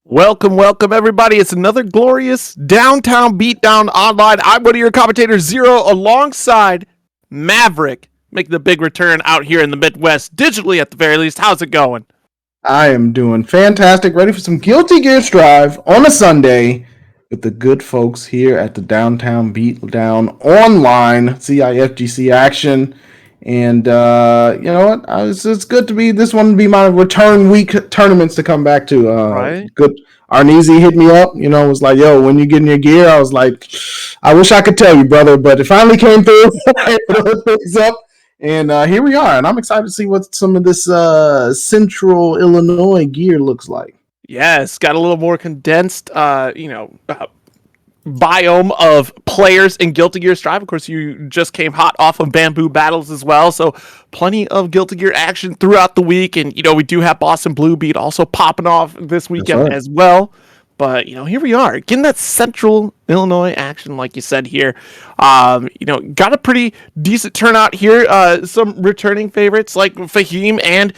Welcome, everybody. It's another glorious downtown Beatdown Online. I'm one of your commentators, Zero, alongside Maverick, making the big return out here in the Midwest, digitally at the very least. How's it going? I am doing fantastic. Ready for some Guilty Gear Strive on a Sunday with the good folks here at the Downtown Beatdown Online CIFGC action. And you know what? It's good to be this one to be my return week tournaments to come back to. Right. Good. Arneezy hit me up, was like, yo, when you getting your gear? I was like, I wish I could tell you, brother, but it finally came through. Things up. And here we are, and I'm excited to see what some of this Central Illinois gear looks like. Yes, got a little more condensed, biome of players in Guilty Gear Strive. Of course, you just came hot off of Bamboo Battles as well, so plenty of Guilty Gear action throughout the week. And, we do have Boston Blue Beat also popping off this weekend as well. But, here we are, getting that Central Illinois action, like you said here. Got a pretty decent turnout here. Some returning favorites like Fahim and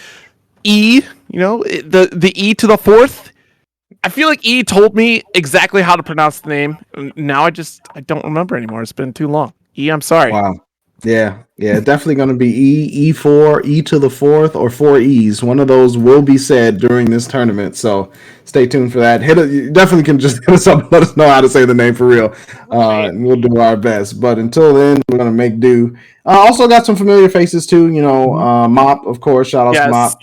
E, the E to the fourth. I feel like E told me exactly how to pronounce the name. Now I don't remember anymore. It's been too long. E, I'm sorry. Wow. Yeah, definitely going to be E4, E to the fourth, or 4 E's. One of those will be said during this tournament, so stay tuned for that. You definitely can just hit us up and let us know how to say the name for real. And we'll do our best. But until then, we're going to make do. Also got some familiar faces too. Mop, of course. Shout out to Mop.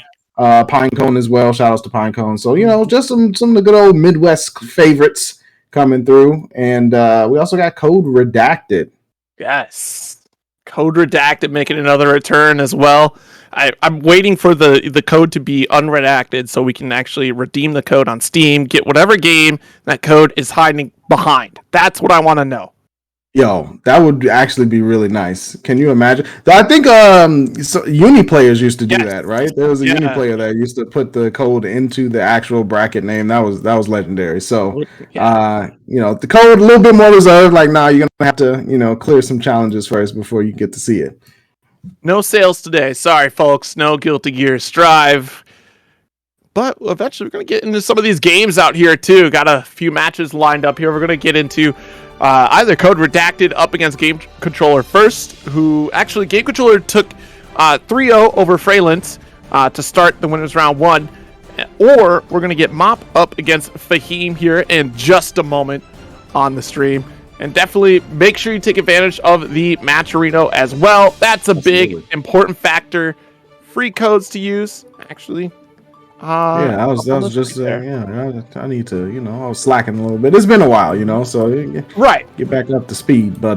Pinecone as well. Shout outs to Pinecone. So, just some of the good old Midwest favorites coming through. And we also got Code Redacted. Yes. Code Redacted making another return as well. I'm waiting for the code to be unredacted so we can actually redeem the code on Steam, get whatever game that code is hiding behind. That's what I want to know. Yo, that would actually be really nice. Can you imagine? I think Uni players used to do that, right? There was a Uni player that used to put the code into the actual bracket name. That was legendary. So, the code a little bit more reserved. Like, you're gonna have to, clear some challenges first before you get to see it. No sales today. Sorry, folks. No Guilty Gear Strive. But eventually, we're gonna get into some of these games out here too. Got a few matches lined up here. We're gonna get into. Either Code Redacted up against Game Controller first, who actually Game Controller took 3-0 over Freylands to start the winners round 1, or we're going to get Mop up against Fahim here in just a moment on the stream. And definitely make sure you take advantage of the Matcherino as well. That's a big, important factor. Free codes to use, actually. I was just I need to, I was slacking a little bit. It's been a while, so right, get back up to speed. But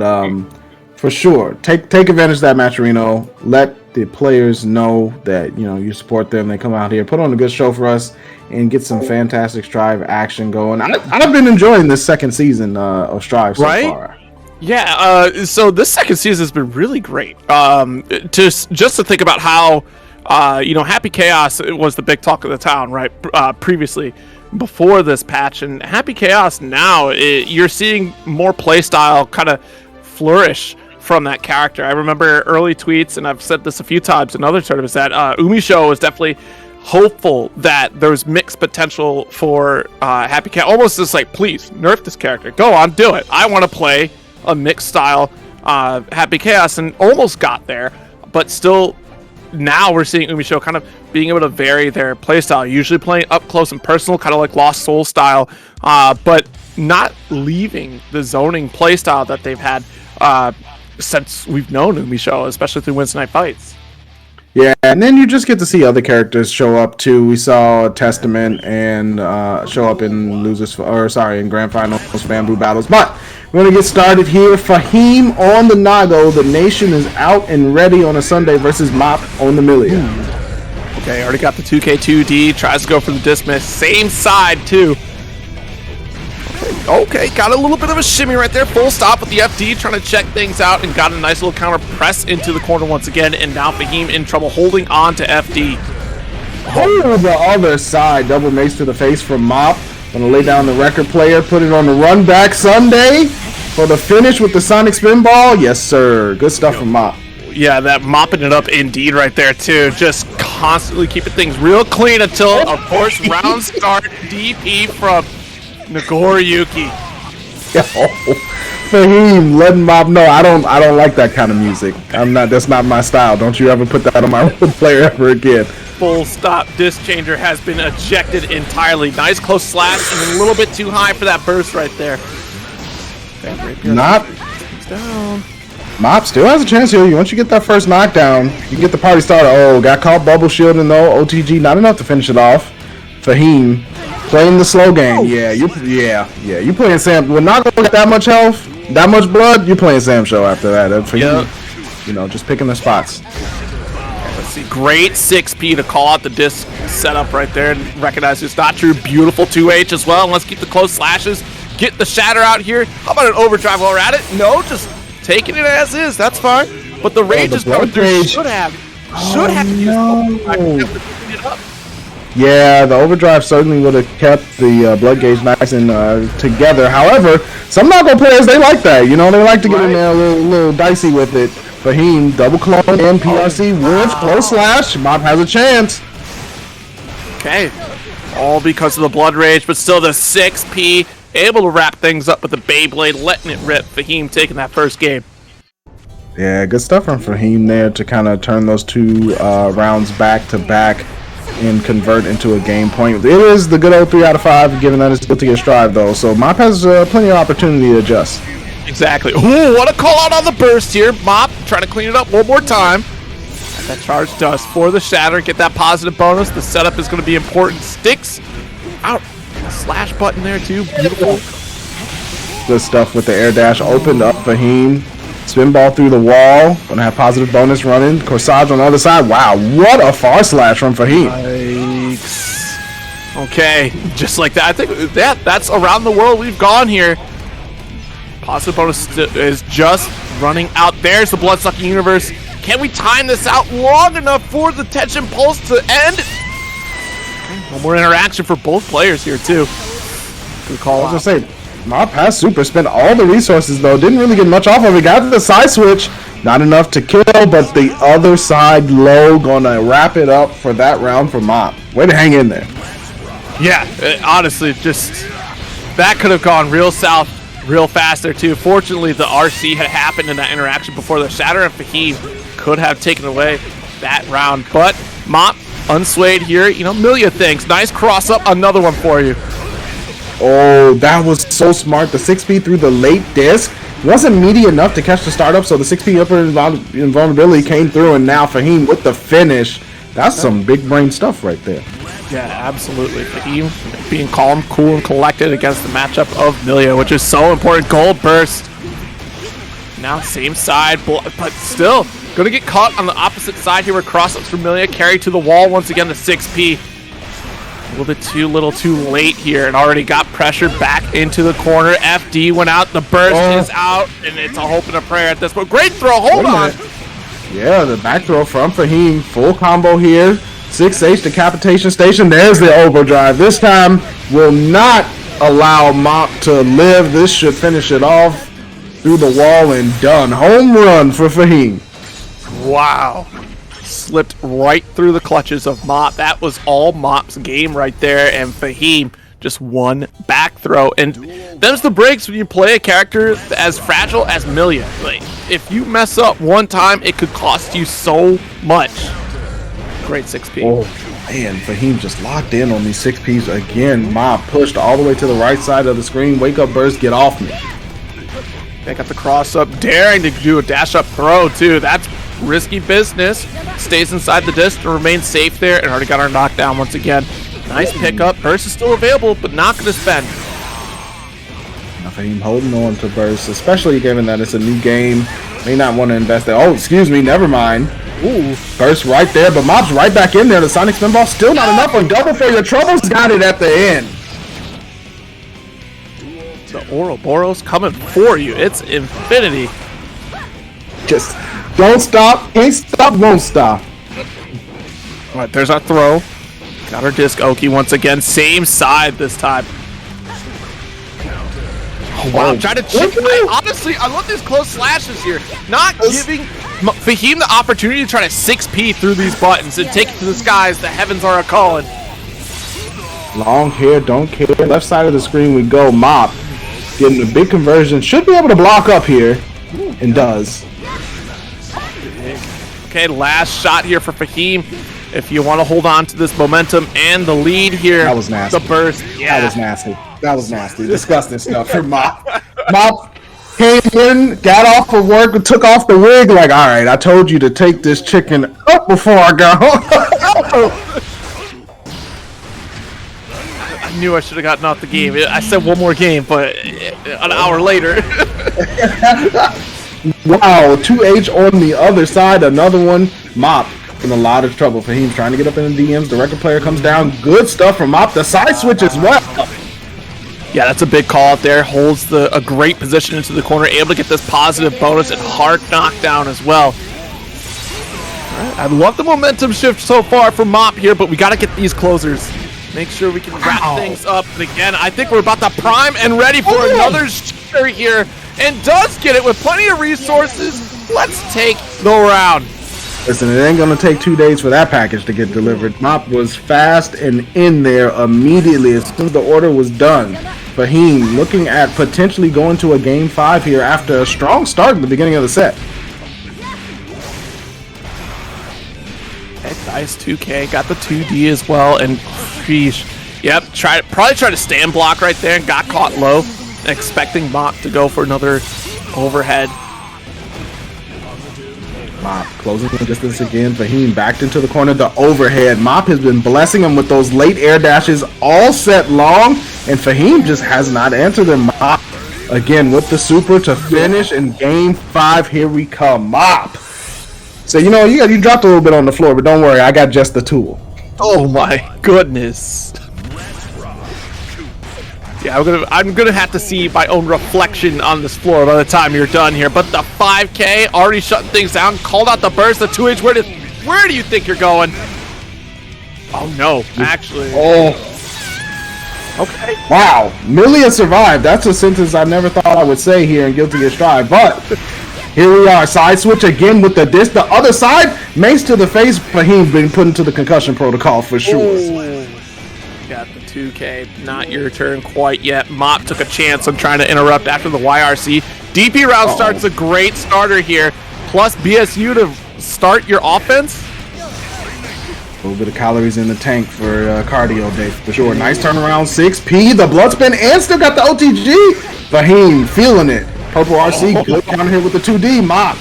for sure, take advantage of that Matcherino. Let the players know that you support them. They come out here, put on a good show for us, and get some fantastic Strive action going. I've been enjoying this second season of Strive so far. Yeah, so this second season has been really great. Just to think about how. Happy Chaos was the big talk of the town, right? Previously, before this patch, and Happy Chaos now, you're seeing more playstyle kind of flourish from that character. I remember early tweets, and I've said this a few times in other tournaments, that Umisho was definitely hopeful that there's mixed potential for Happy Chaos. Almost just like, please, nerf this character. Go on, do it. I want to play a mixed style Happy Chaos, and almost got there, but still... Now we're seeing Umisho kind of being able to vary their playstyle, usually playing up close and personal, kind of like Lost Soul style, but not leaving the zoning playstyle that they've had since we've known Umisho, especially through Wednesday Night Fights. Yeah, and then you just get to see other characters show up too. We saw Testament and show up in in Grand Finals, Bamboo Battles. But we're going to get started here. Fahim on the Nago. The nation is out and ready on a Sunday versus Mop on the Millia. Okay, already got the 2K2D. Tries to go for the dismiss. Same side, too. Okay, got a little bit of a shimmy right there. Full stop with the FD, trying to check things out, and got a nice little counter press into the corner once again. And now Fahim in trouble, holding on to FD. Oh, the other side. Double mace to the face from Mop. Gonna lay down the record player, put it on the run back Sunday for the finish with the Sonic Spinball. Yes, sir. Good stuff from Mop. Yeah, that mopping it up indeed right there, too. Just constantly keeping things real clean until, of course, round start DP from Nagoriyuki. Fahim letting Mob know I don't like that kind of music. That's not my style. Don't you ever put that on my role player ever again. Full stop. Disc changer has been ejected entirely. Nice close slash and a little bit too high for that burst right there. Not down. Mop still has a chance here. Once you get that first knockdown, you get the party started. Oh, got caught bubble shielding though. OTG not enough to finish it off. Fahim playing the slow game. Yeah, you playing Sam. We're not gonna get that much health, that much blood. You playing Sam Show after that. Fahim, you know, just picking the spots. Let's see, great 6P to call out the disc setup right there and recognize it's not true. Beautiful 2H as well. And let's keep the close slashes. Get the shatter out here. How about an overdrive while we're at it? No, just taking it as is. That's fine. But the rage is coming through. Should have used it up. Yeah, the overdrive certainly would have kept the blood gauge nice and together. However, some Nago players, they like that. You know, they like to get in there a little dicey with it. Fahim, double clone and PRC with close slash. Mob has a chance. Okay. All because of the blood rage, but still the 6P. Able to wrap things up with the Beyblade, letting it rip. Fahim taking that first game. Yeah, good stuff from Fahim there to kind of turn those two rounds back to back and convert into a game point. It is the good old 3 out of 5, given that it's still to get Strive though. So Mop has plenty of opportunity to adjust. Exactly. Ooh, what a call out on the burst here. Mop trying to clean it up one more time. That charge does for the shatter. Get that positive bonus. The setup is going to be important. Sticks out. Slash button there too. Beautiful. Good stuff with the air dash. Opened up Fahim. Spin ball through the wall. Gonna have positive bonus running. Corsage on the other side. Wow, what a far slash from Fahim. Yikes. Okay, just like that. I think that's around the world we've gone here. Positive bonus is just running out. There's the blood-sucking universe. Can we time this out long enough for the tension pulse to end? One more interaction for both players here, too. Good call. I was going to say, Mop has super spent all the resources, though. Didn't really get much off of it. Got the side switch. Not enough to kill, but the other side low going to wrap it up for that round for Mop. Way to hang in there. Yeah, honestly, just that could have gone real south real fast there, too. Fortunately, the RC had happened in that interaction before the shatter, and Fahim could have taken away that round. But Mop unswayed here. You know, Milia thanks. Nice cross up. Another one for you. Oh, that was so smart. The 6P through the late disc wasn't meaty enough to catch the startup, so the 6P upper invulnerability came through, and now Fahim with the finish. That's some big brain stuff right there. Yeah, absolutely. Fahim being calm, cool, and collected against the matchup of Milia, which is so important. Gold burst. Now same side, but still gonna get caught on the opposite side here with cross-ups from Milia. Carry to the wall once again, the 6P. A little bit too late here and already got pressured back into the corner. FD went out, the burst is out, and it's a hope and a prayer at this point. Great throw, hold on. Yeah, the back throw from Fahim. Full combo here. 6H decapitation station. There's the overdrive. This time will not allow Mop to live. This should finish it off through the wall and done. Home run for Fahim. Wow. Slipped right through the clutches of Mop. That was all Mop's game right there, and Fahim just one back throw. And them's the breaks when you play a character as fragile as Milia. Like, if you mess up one time, it could cost you so much. Great 6P. Oh, man, Fahim just locked in on these 6Ps again. Mop pushed all the way to the right side of the screen. Wake up burst, get off me. They got the cross up, daring to do a dash up throw too. That's risky business. Stays inside the disc to remain safe there, and already got our knockdown once again. Nice pickup. Burst is still available, but not going to spend. Fahim holding on to burst, especially given that it's a new game. May not want to invest there. Oh, excuse me, never mind. Ooh, burst right there, but Mop's right back in there. The Sonic Spinball still not enough on double for your troubles. Got it at the end. The Ouroboros coming for you. It's infinity. Just don't stop, can't stop, won't stop. All right, there's our throw. Got our disc Oki once again. Same side this time. Oh, wow, I'm trying to chip. Honestly, I love these close slashes here. Not giving Fahim the opportunity to try to 6P through these buttons and take it to the skies. The heavens are a-calling. Long hair, don't care. Left side of the screen we go. Mop getting a big conversion. Should be able to block up here. And does. Okay, last shot here for Fahim. If you want to hold on to this momentum and the lead here. That was nasty. The burst. Yeah. That was nasty. That was nasty. Disgusting stuff from Mop. Mop came in, got off of work, and took off the wig like, all right, I told you to take this chicken up before I go. I knew I should have gotten off the game. I said one more game, but an hour later. Wow, 2H on the other side, another one. Mop in a lot of trouble. Fahim's trying to get up in the DMs. The record player comes down. Good stuff from Mop. The side switch as well. Yeah, that's a big call out there. Holds a great position into the corner. Able to get this positive bonus and hard knockdown as well. All right, I love the momentum shift so far from Mop here, but we got to get these closers. Make sure we can wrap things up. And again, I think we're about to prime and ready for another share here. And does get it with plenty of resources. Let's take the round. Listen, it ain't gonna take 2 days for that package to get delivered. Mop was fast and in there immediately as soon as the order was done. Fahim looking at potentially going to a game 5 here after a strong start in the beginning of the set. Nice 2K, got the 2D as well, and sheesh. Yep, probably tried to stand block right there and got caught low, expecting Mop to go for another overhead. Mop closing the distance again. Fahim backed into the corner, the overhead. Mop has been blessing him with those late air dashes all set long, and Fahim just has not answered them. Mop again with the super to finish in game 5. Here we come. Mop. So you know you dropped a little bit on the floor, but don't worry, I got just the tool. Oh my goodness. Yeah, I'm gonna have to see my own reflection on this floor by the time you're done here. But the 5K already shutting things down. Called out the burst, the 2H. Where do you think you're going? Oh no, actually. Oh. Okay. Wow, Millia survived. That's a sentence I never thought I would say here in Guilty as Strive, but here we are. Side switch again with the disc. The other side, mace to the face. Fahim being put into the concussion protocol for sure. Ooh. Got the 2K. Not your turn quite yet. Mop took a chance on trying to interrupt after the YRC. DP round starts a great starter here. Plus BSU to start your offense. A little bit of calories in the tank for cardio day for sure. Nice turnaround. 6P. The blood spin and still got the OTG. Fahim feeling it. Purple RC, good counter here with the 2D. Mop.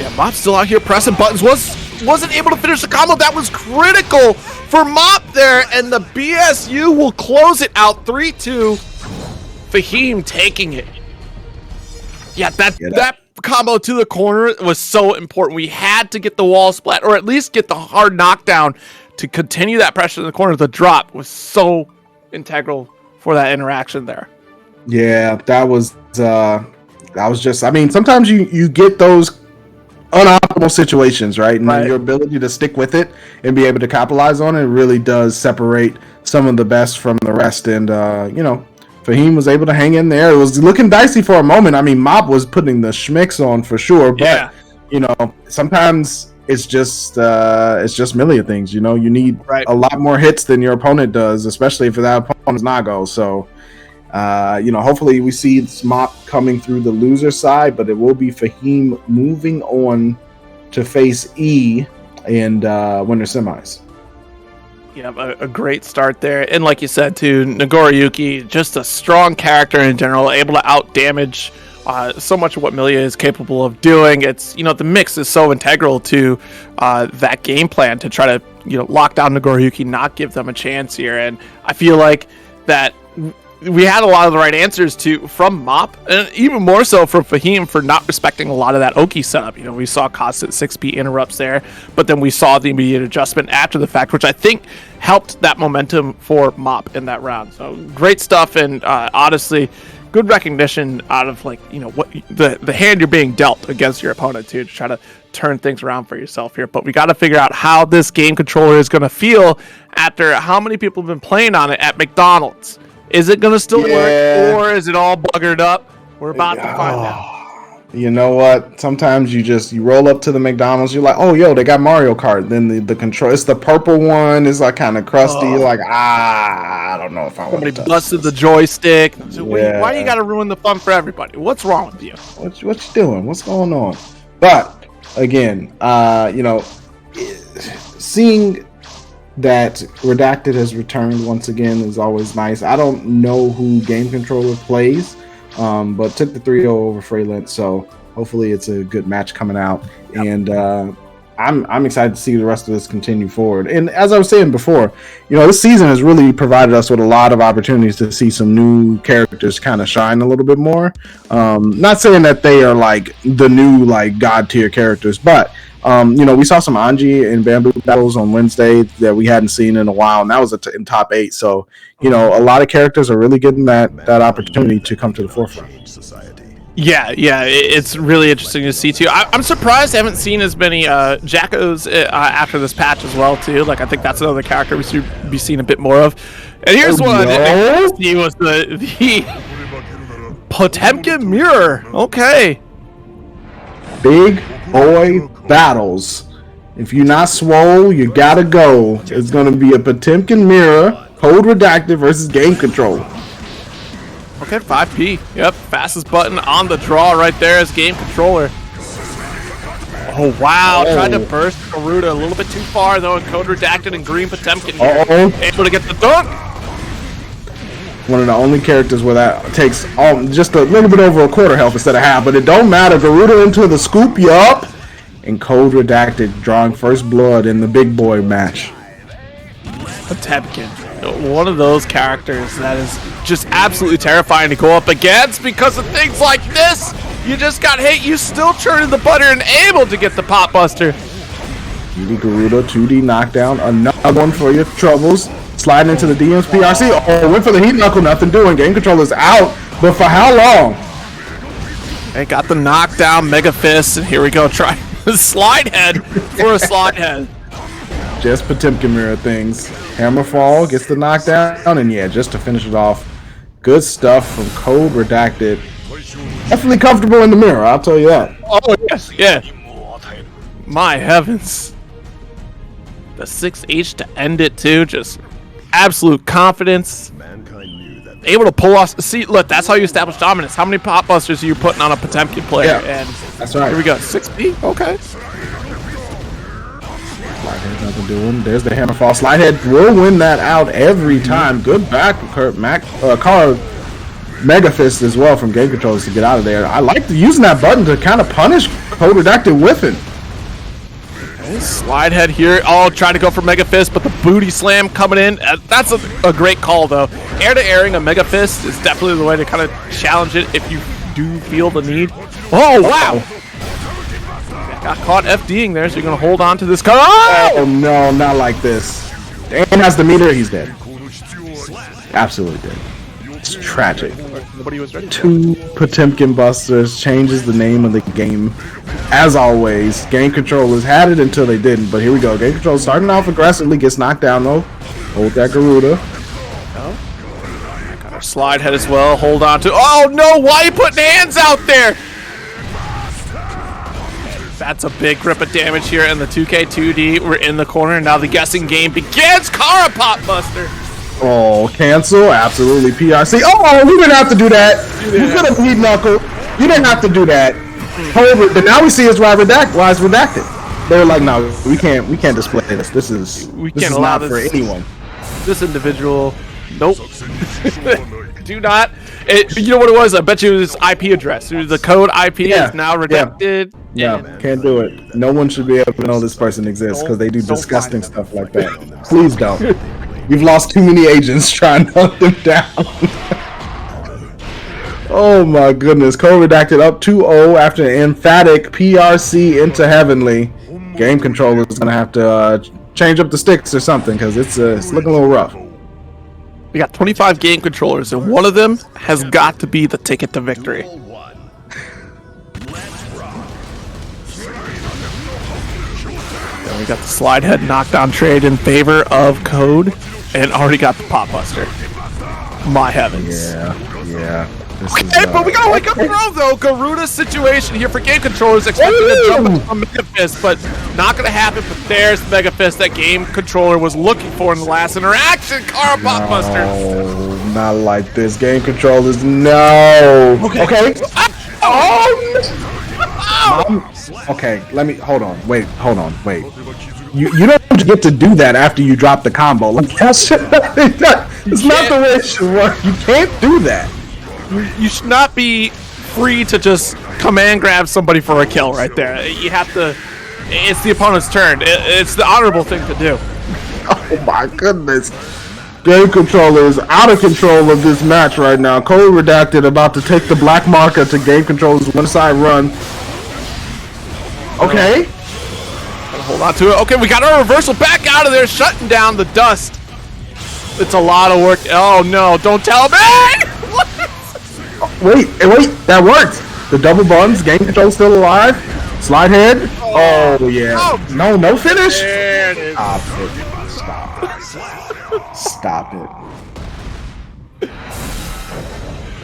Yeah, Mop's still out here pressing buttons. Wasn't able to finish the combo. That was critical for Mop there, and the BSU will close it out 3-2. Fahim taking it. Yeah, that combo to the corner was so important. We had to get the wall splat, or at least get the hard knockdown to continue that pressure in the corner. The drop was so integral for that interaction there. Yeah, that was just, I mean, sometimes you get those unoptimal situations, right? And your ability to stick with it and be able to capitalize on it really does separate some of the best from the rest. And, you know, Fahim was able to hang in there. It was looking dicey for a moment. I mean, Mop was putting the schmicks on for sure, but, you know, sometimes it's just Millia things, you know? You need a lot more hits than your opponent does, especially if that opponent's Nago. So, you know, hopefully we see Mop coming through the loser side, but it will be Fahim moving on to face E and winter semis. Yeah, a great start there. And like you said, too, Nagoriyuki, just a strong character in general, able to out-damage so much of what Millia is capable of doing. It's, you know, the mix is so integral to that game plan to try to, you know, lock down Nagoriyuki, not give them a chance here. And I feel like that we had a lot of the right answers from Mop, and even more so from Fahim for not respecting a lot of that Oki setup. You know, we saw constant 6P interrupts there, but then we saw the immediate adjustment after the fact, which I think helped that momentum for Mop in that round. So great stuff, and honestly, good recognition out of, like, you know, what the hand you're being dealt against your opponent to try to turn things around for yourself here. But we got to figure out how this game controller is going to feel after how many people have been playing on it at McDonald's. Is it going to still work, or is it all buggered up? We're about to find out. you know what? Sometimes you roll up to the McDonald's. You're like, oh, yo, they got Mario Kart. Then the control, it's the purple one. It's like kind of crusty. You're like, I don't know if I want to. Somebody busted the joystick. So why you got to ruin the fun for everybody? What's wrong with you? What you doing? What's going on? But again, seeing that Redacted has returned once again is always nice. I don't know who Game Controller plays, but took the 3-0 over Freelance, so hopefully it's a good match coming out. Yep. And I'm excited to see the rest of this continue forward. And as I was saying before, this season has really provided us with a lot of opportunities to see some new characters kind of shine a little bit more. Not saying that they are like the new like god tier characters, but we saw some Anji and Bamboo battles on Wednesday that we hadn't seen in a while, and that was in top 8. So, a lot of characters are really getting that opportunity to come to the forefront. Yeah, it's really interesting to see too. I'm surprised I haven't seen as many Jackos after this patch as well too. Like I think that's another character we should be seeing a bit more of. And here's one I didn't see was the Potemkin mirror. Okay. Big boy battles. If you're not swole, you gotta go. It's gonna be a Potemkin mirror, Code Redacted versus Game Controller. Okay, 5P. Yep, fastest button on the draw right there is Game Controller. Oh, wow. Tried to burst Garuda a little bit too far, though, and Code Redacted and Green Potemkin able to get the dunk. One of the only characters where that takes just a little bit over a quarter health instead of half, but it don't matter. Garuda into the scoop, yup. And Code Redacted drawing first blood in the big boy match. Potemkin. One of those characters that is just absolutely terrifying to go up against because of things like this. You just got hit, you still churning the butter and able to get the pop buster. Garuda 2D knockdown, another one for your troubles. Sliding into the DM's PRC. Oh, went for the heat knuckle, nothing doing. Game Controller's out, but for how long? They got the knockdown, Mega Fist, and here we go. Try slide head for a slide head. Just Potemkin mirror things. Hammerfall gets the knockdown, and yeah, just to finish it off, good stuff from Code Redacted. Definitely comfortable in the mirror, I'll tell you that. Oh, yes, yeah. My heavens. The 6H to end it, too. Just absolute confidence. Able to pull off. See, look, that's how you establish dominance. How many pop busters are you putting on a Potemkin player? Yeah, and that's right. Here we go. 6P? Okay. Slidehead's nothing doing. There's the Hammerfall. Slidehead will win that out every time. Good back, Kara Mega Fist as well from Game Controllers to get out of there. I like using that button to kind of punish Code Redacted whiffing. Slidehead here. Oh, trying to go for Mega Fist, but the booty slam coming in. That's a great call, though. Air to airing a Mega Fist is definitely the way to kind of challenge it if you do feel the need. Oh, wow. Got caught FDing there, so you're going to hold on to this car. Oh, no, not like this. And has the meter, he's dead. Absolutely dead. It's tragic. Nobody was ready. 2 Potemkin Busters changes the name of the game. As always, Game Controllers had it until they didn't, but here we go. Game Controllers starting off aggressively, gets knocked down though. Hold that Garuda. Got our slide head as well. Hold on to. Oh no! Why are you putting hands out there? That's a big grip of damage here in the 2K2D. We're in the corner. Now the guessing game begins. Kara Pop Buster. Oh, cancel. Absolutely. PRC. Oh, we didn't have to do that. You could have heat knuckle. You didn't have to do that. But now we see it's why it's redacted. They're like, no, we can't display this. This is not for anyone. This individual, nope. Do not. You know what it was? I bet you it was IP address. It was the code IP is now redacted. Yeah, can't do it. No one should be able to know this person exists because they do disgusting stuff like that. Please don't. You've lost too many agents trying to hunt them down. Oh my goodness. Code Redacted up 2-0 after an emphatic PRC into Heavenly. Game Controller is going to have to change up the sticks or something because it's looking a little rough. We got 25 game controllers, and one of them has got to be the ticket to victory. And we got the slide head knockdown trade in favor of Code, and already got the pop buster. My heavens. Yeah. Okay, but we gotta wake up throw though. Garuda's situation here for game controllers expecting to jump a Mega Fist, but not gonna happen. But there's the Mega Fist that game controller was looking for in the last interaction. Car Blockbuster. No, not like this. Game controllers, no. Okay. Okay, let me hold on. Wait. You don't get to do that after you drop the combo. Like that's it's not the way it should work. You can't do that. You should not be free to just command grab somebody for a kill right there. You have to. It's the opponent's turn. It's the honorable thing to do. Oh my goodness. Game controller is out of control of this match right now. Code Redacted about to take the black marker to game controller's one side run. Okay. Gotta hold on to it. Okay, we got our reversal back out of there, shutting down the dust. It's a lot of work. Oh no, don't tell me! Wait, that worked. The double buns, game control still alive. Slide head. Oh yeah. Oh. No finish. There it is. Stop it.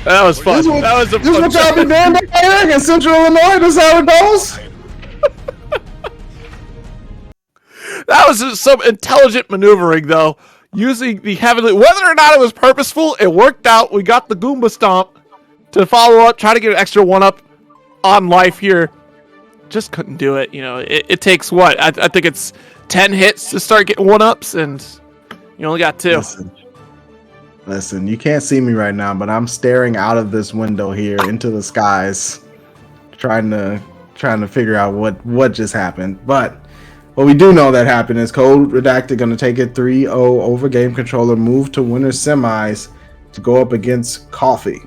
That was fun. That was a fun. This is what y'all been doing back there in Central Illinois. This is how it goes. That was some intelligent maneuvering, though. Using the heavenly, whether or not it was purposeful, it worked out. We got the Goomba Stomp to follow up, try to get an extra one-up on life here. Just couldn't do it. You know, it takes what? I think it's 10 hits to start getting one-ups, and you only got 2. Listen, you can't see me right now, but I'm staring out of this window here into the skies, trying to figure out what just happened. But what we do know that happened is Code Redacted going to take it 3-0 over game controller, move to winner semis to go up against Coffee.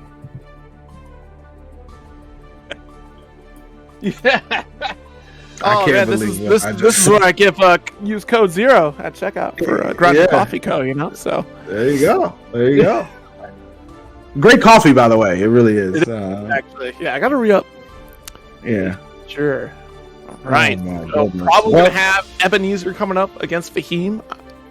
Yeah. I can't believe this is what I give use code 0 at checkout for Grinding Coffee Co. You know, so there you go. Great coffee, by the way. It really is. Actually, yeah, I got to re-up. Yeah, sure. All right, so probably gonna have Ebenezer coming up against Fahim.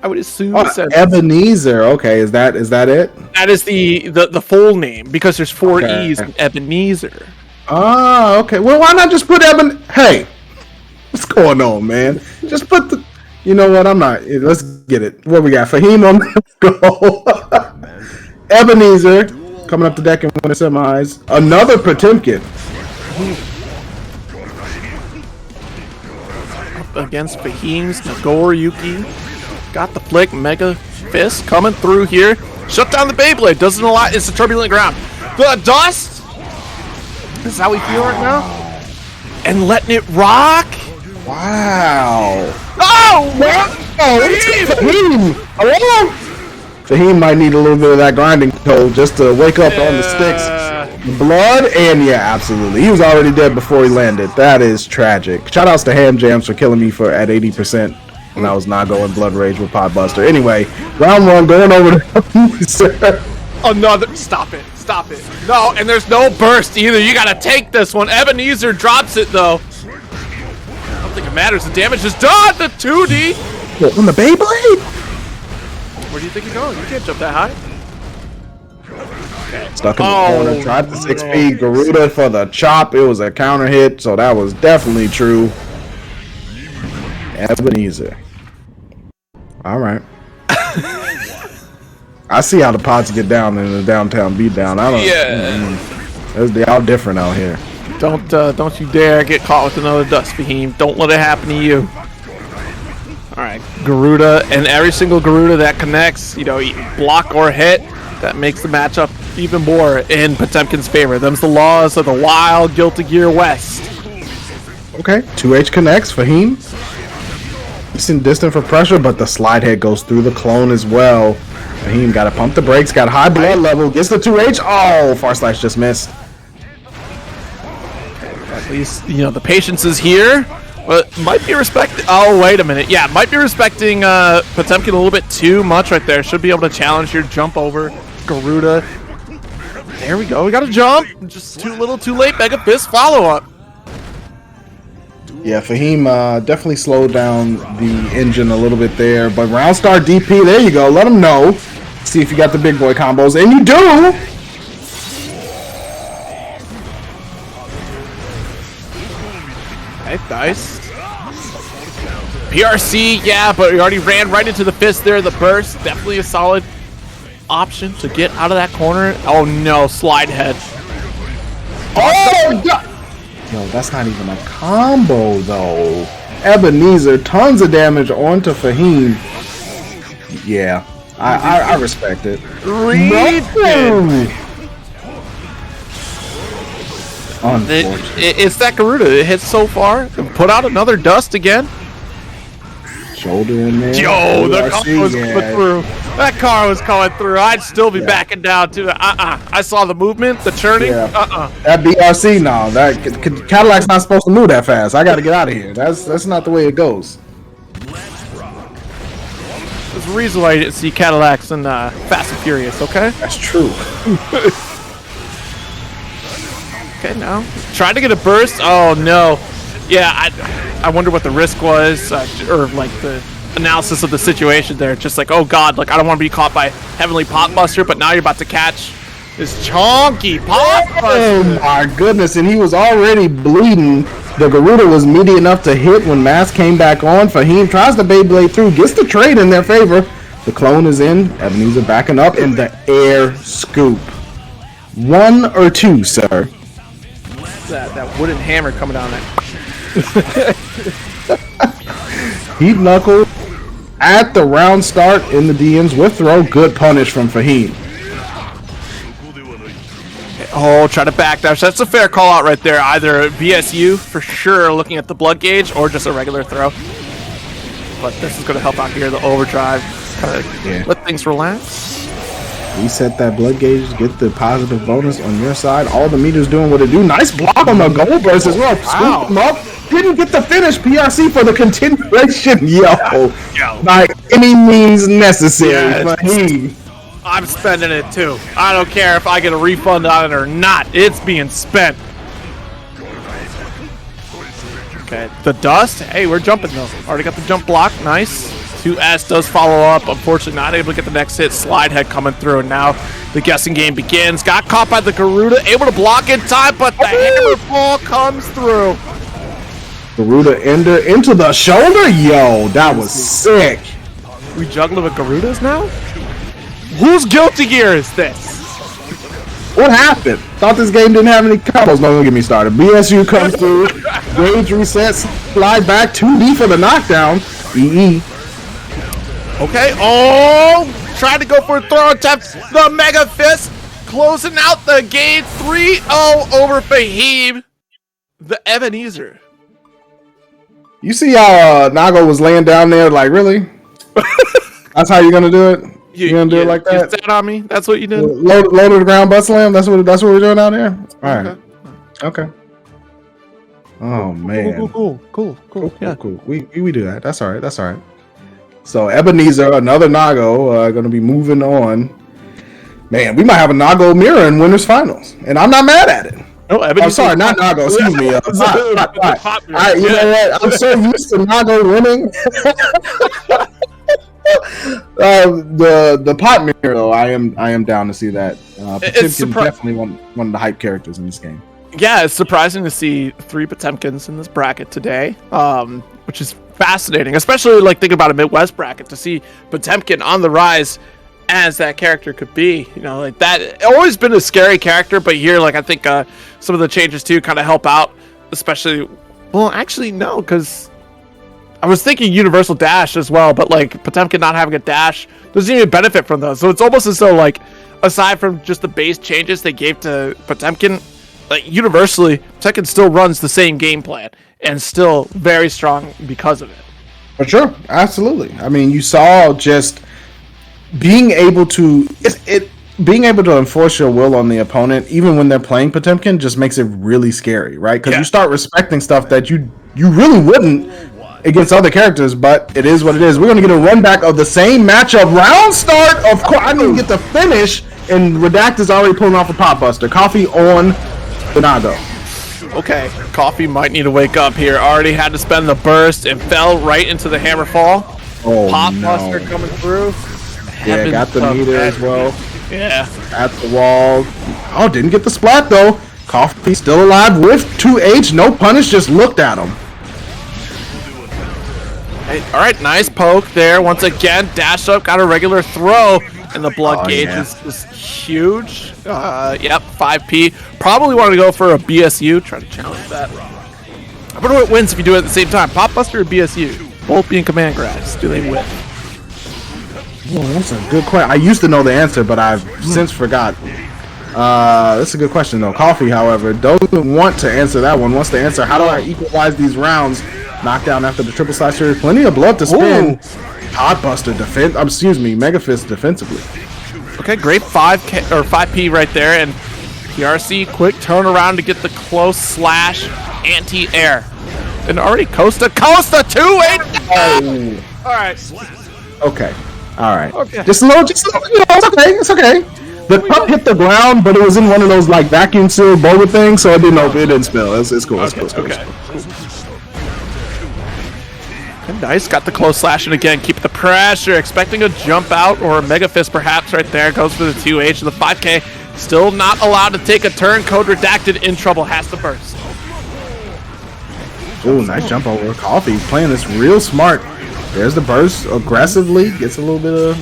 I would assume. Ebenezer. Okay, is that it? That is the full name because there's 4 E's in Ebenezer. Oh, okay. Well, why not just put Hey, what's going on, man? Just put the. You know what? I'm not. Let's get it. What we got? Fahim on the go. Ebenezer coming up the deck in winner semis. Another Potemkin. Against Fahim's Nagoriyuki. Got the flick. Mega Fist coming through here. Shut down the Beyblade. Doesn't allow. It's a turbulent ground. The dust. This is how we feel right now. And letting it rock. Wow. Oh, Fahim. Fahim might need a little bit of that grinding code just to wake up on the sticks. Blood, and yeah, absolutely. He was already dead before he landed. That is tragic. Shoutouts to Ham Jams for killing me at 80% when I was not going Blood Rage with Podbuster. Anyway, round 1 going over to another. Stop it. No, and there's no burst either. You gotta take this one. Ebenezer drops it though. I don't think it matters. The damage is done. The 2D. On the Beyblade? Where do you think you're going? You can't jump that high. Stuck in the corner, tried the 6P, Garuda for the chop. It was a counter hit, so that was definitely true. Ebenezer. All right. I see how the pots get down in the downtown beatdown. I don't. Yeah. They're all different out here. Don't you dare get caught with another dust Fahim. Don't let it happen to you. All right, Garuda, and every single Garuda that connects, you know, block or hit, that makes the matchup even more in Potemkin's favor. Them's the laws of the wild Guilty Gear West. Okay, 2H connects, Fahim. Distant for pressure, but the slide head goes through the clone as well. Fahim got to pump the brakes, got high blood level, gets the 2H. Oh, far slash just missed. At least, you know, the patience is here. But might be respecting. Oh, wait a minute. Yeah, might be respecting Potemkin a little bit too much right there. Should be able to challenge here. Jump over Garuda. There we go. We got a jump. Just too little, too late. Mega Fist follow up. Yeah, Fahim definitely slowed down the engine a little bit there. But round star DP. There you go. Let him know. See if you got the big boy combos, and you do. Nice. PRC, yeah, but he already ran right into the fist there. The burst, definitely a solid option to get out of that corner. Oh no, slide head. Oh, God. Yo, that's not even a combo, though. Ebenezer, tons of damage onto Fahim. Yeah, I respect it. It's that Garuda. It hits so far. Put out another dust again. Shoulder in there. Yo, the car was coming through. That car was coming through. I'd still be backing down to the I saw the movement, the churning. That BRC now. That Cadillac's not supposed to move that fast. I got to get out of here. That's not the way it goes. There's a reason why you didn't see Cadillacs in Fast and Furious, okay? That's true. Okay, now trying to get a burst. Oh no. Yeah, I wonder what the risk was, or like the analysis of the situation there. Just like, oh god, like I don't want to be caught by Heavenly Potbuster, but now you're about to catch this chonky Potbuster. Oh my goodness, and he was already bleeding. The Garuda was meaty enough to hit when Mask came back on. Fahim tries to Beyblade through, gets the trade in their favor. The clone is in. Ebenezer backing up in the air scoop. 1 or 2, sir? That wooden hammer coming down there. Heat knuckle at the round start in the DMs with throw. Good punish from Fahim. Oh, try to backdash. That's a fair call out right there. Either VSU for sure, looking at the blood gauge, or just a regular throw. But this is going to help out here. The overdrive, let things relax. Reset that blood gauge, get the positive bonus on your side. All the meters doing what it do. Nice block on the gold burst as well. Scoop him up. Didn't get the finish. PRC for the continuation. Yo. By any means necessary. Yes. I'm spending it too. I don't care if I get a refund on it or not. It's being spent. Okay, the dust. Hey, we're jumping though. Already got the jump block. Nice. 2S does follow up. Unfortunately, not able to get the next hit. Slide head coming through, and now the guessing game begins. Got caught by the Garuda, able to block in time, but the hammer fall comes through. Garuda ender into the shoulder. Yo, that was sick. We juggling with Garudas now? Whose Guilty Gear is this? What happened? Thought this game didn't have any combos. No, don't get me started. BSU comes through. Rage resets. Slide back. 2D for the knockdown. eeee. Okay. Oh! Tried to go for a throw attempt. The Mega Fist closing out the game. 3-0 over Fahim. The Ebenezer. You see how Nago was laying down there? Like, really? That's how you're gonna do it? You're gonna do it like that? You sat on me? That's what you did? Low to the ground butt slam? That's what we're doing out here? Alright. Okay. Oh man. Cool. Yeah. Cool. We do that. That's alright. So Ebenezer, another Nago, gonna be moving on. Man, we might have a Nago mirror in winners finals. And I'm not mad at it. No, I'm sorry, not Nago. Excuse me. You know what? I'm so used to Nago winning. The pot mirror, though, I am down to see that. Potemkin's definitely one of the hype characters in this game. Yeah, it's surprising to see 3 Potemkins in this bracket today, which is fascinating, especially like thinking about a Midwest bracket to see Potemkin on the rise as that character could be. You know, like that always been a scary character, but here, like I think some of the changes too kind of help out, especially. Well, actually, no, because I was thinking Universal Dash as well, but like Potemkin not having a dash doesn't even benefit from those. So it's almost as though like aside from just the base changes they gave to Potemkin, like universally Potemkin still runs the same game plan and still very strong because of it. For sure, absolutely. I mean, you saw just being able to being able to enforce your will on the opponent, even when they're playing Potemkin, just makes it really scary, right? Because you start respecting stuff that you really wouldn't against other characters, but it is what it is. We're going to get a run back of the same matchup. Round start, of course. I didn't get the finish, and Redact is already pulling off a pop buster. Coffee on Bernardo. Okay, Coffee might need to wake up here. Already had to spend the burst and fell right into the hammer fall. Oh, pop buster coming through. Yeah, got the meter as well. Yeah. At the wall. Oh, didn't get the splat though. Coffee still alive with 2H. No punish, just looked at him. All right, nice poke there. Once again, dash up, got a regular throw, and the blood gauge is huge. Yep, 5P. Probably wanted to go for a BSU, try to challenge that. I wonder what wins if you do it at the same time. Pop Buster or BSU? Both being command grabs. Do they win? Well, that's a good question. I used to know the answer, but I've since forgot. That's a good question, though. Coffee, however, doesn't want to answer that one. Wants to answer, how do I equalize these rounds? Knockdown after the triple slasher. Plenty of blood to spin. Pod Buster defense. Excuse me, Mega Fist defensively. Okay, great 5K or 5P right there, and PRC quick turnaround to get the close slash anti-air. And already coast to 2-8. Oh. All right. Okay. All right. Okay. Just a little, you know, it's okay. It's okay. The cup hit the ground, but it was in one of those like vacuum sealed boba things, so it didn't spill. It's cool. It's cool. Okay. Nice, got the close slash and again, keep the pressure, expecting a jump out or a Mega Fist perhaps right there, goes for the 2H, and the 5K still not allowed to take a turn, Code Redacted in trouble, has to burst. Ooh, nice jump over. Coffee playing this real smart. There's the burst, aggressively, gets a little bit of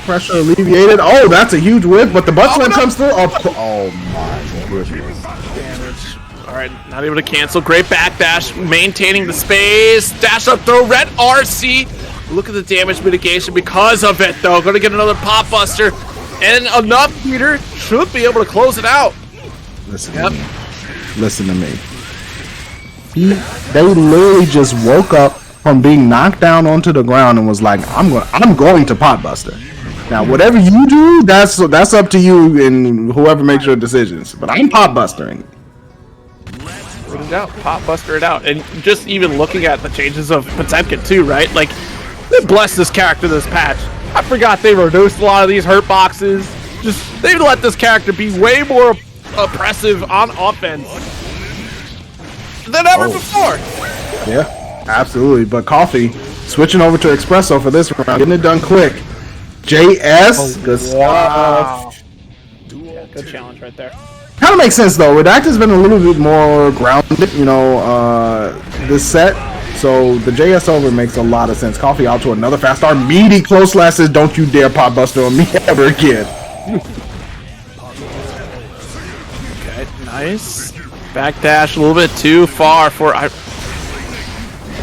pressure alleviated. Oh, that's a huge whip, but the butt slam comes through. Oh my goodness. Damage. All right, not able to cancel. Great backdash, maintaining the space. Dash up throw, red RC. Look at the damage mitigation because of it, though. Going to get another Pop Buster. And enough, Peter. Should be able to close it out. Listen to me. Listen to me. They literally just woke up from being knocked down onto the ground and was like, I'm going to Pot Buster. Now, whatever you do, that's up to you and whoever makes your decisions. But I'm Pot Bustering. Put it out, Pop Buster it out. And just even looking at the changes of Potemkin too, right? Like, they blessed this character this patch. I forgot they reduced a lot of these hurt boxes. Just, they let this character be way more oppressive on offense than ever before. Yeah, absolutely. But Coffee switching over to Espresso for this round, getting it done quick. JS, good stuff. Yeah, good challenge right there. Kind of makes sense though. Redacted's been a little bit more grounded, you know, this set. So the JS over makes a lot of sense. Coffee out to another fast start. Meaty close slash says, "Don't you dare Pop Buster on me ever again." Okay, nice. Backdash a little bit too far for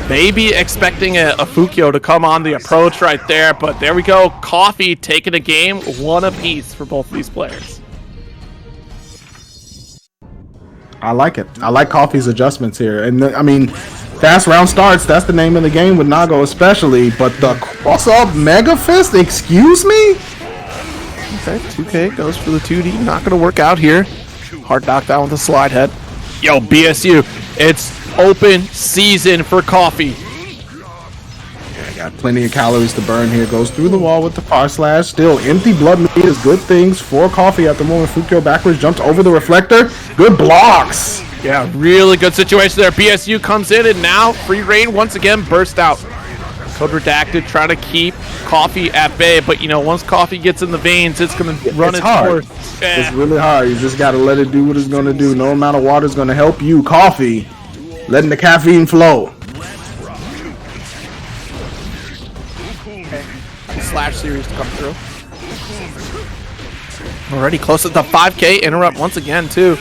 maybe expecting a Fukio to come on the approach right there, but there we go. Coffee taking a game, one apiece for both of these players. I like it. I like Coffee's adjustments here. And I mean, fast round starts, that's the name of the game with Nago especially, but the cross-up Mega Fist, excuse me? Okay, 2K goes for the 2D, not going to work out here. Hard knockdown with the slide head. Yo, BSU, it's open season for Coffee. Got plenty of calories to burn here. Goes through the wall with the far slash. Still empty blood meters. Good things for Coffee at the moment. Fukio backwards jumps over the reflector. Good blocks. Yeah, really good situation there. BSU comes in and now free reign once again burst out. Code Redacted trying to keep Coffee at bay, but you know, once Coffee gets in the veins, it's going to run its course. It's really hard. You just got to let it do what it's going to do. No amount of water is going to help you. Coffee, letting the caffeine flow. Slash series to come through. Already close to the 5K. Interrupt once again too.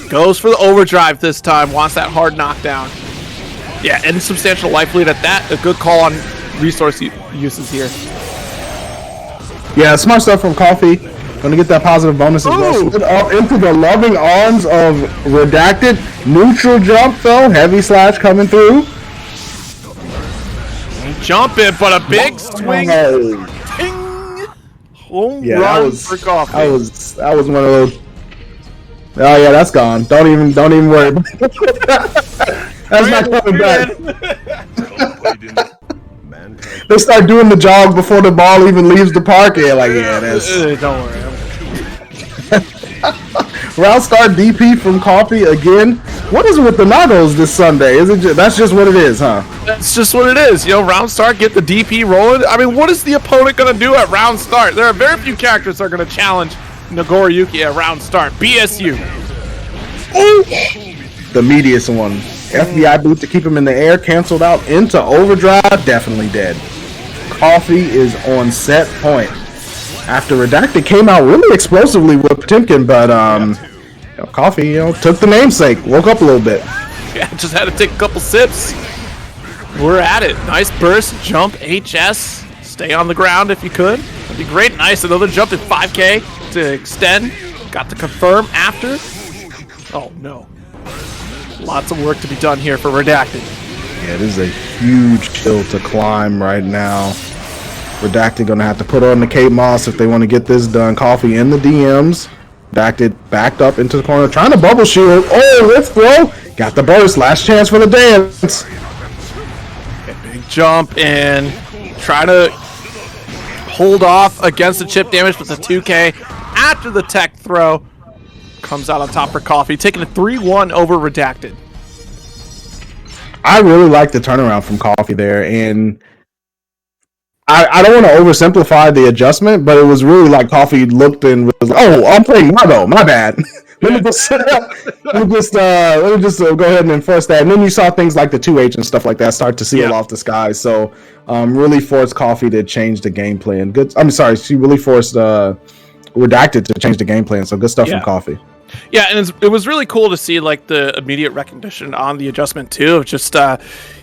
Goes for the overdrive this time. Wants that hard knockdown. Yeah, and substantial life lead at that. A good call on resource uses here. Yeah, smart stuff from Coffee. Gonna get that positive bonus as well. Slid up into the loving arms of Redacted. Neutral jump though. Heavy slash coming through. Jumping, but a big swing. Ting! Home run for Coffee. That was one of those. Oh yeah, that's gone. Don't even worry. That's not coming back. They start doing the jog before the ball even leaves the park. Yeah, like that's. Don't worry. Round start DP from Coffee again. What is it with the Nagos this Sunday? Is it that's just what it is, huh? That's just what it is. You know, round start, get the DP rolling. I mean, what is the opponent going to do at round start? There are very few characters that are going to challenge Nagoriyuki at round start. BSU. Ooh. The meatiest one. FBI boot to keep him in the air, canceled out into overdrive, definitely dead. Coffee is on set point. After Redacted came out really explosively with Potemkin, but Coffee, took the namesake, woke up a little bit. Yeah, just had to take a couple sips. We're at it. Nice burst, jump, HS. Stay on the ground if you could. That'd be great. Nice, another jump at 5K to extend. Got to confirm after. Oh, no. Lots of work to be done here for Redacted. Yeah, it is a huge hill to climb right now. Redacted gonna have to put on the Cape Moss if they want to get this done. Coffee in the DMs. Redacted backed up into the corner, trying to bubble shoot. Oh, lift throw. Got the burst. Last chance for the dance. Okay, big jump and try to hold off against the chip damage with the 2K after the tech throw. Comes out on top for Coffee, taking a 3-1 over Redacted. I really like the turnaround from Coffee there, and I don't want to oversimplify the adjustment, but it was really like Coffee looked and was like, "Oh, I'm playing Margo, my bad." let me just go ahead and enforce that. And then you saw things like the 2H and stuff like that start to seal off the sky. So really forced Coffee to change the game plan. She really forced Redacted to change the game plan. So good stuff from Coffee. Yeah, and it was really cool to see like the immediate recognition on the adjustment too. Just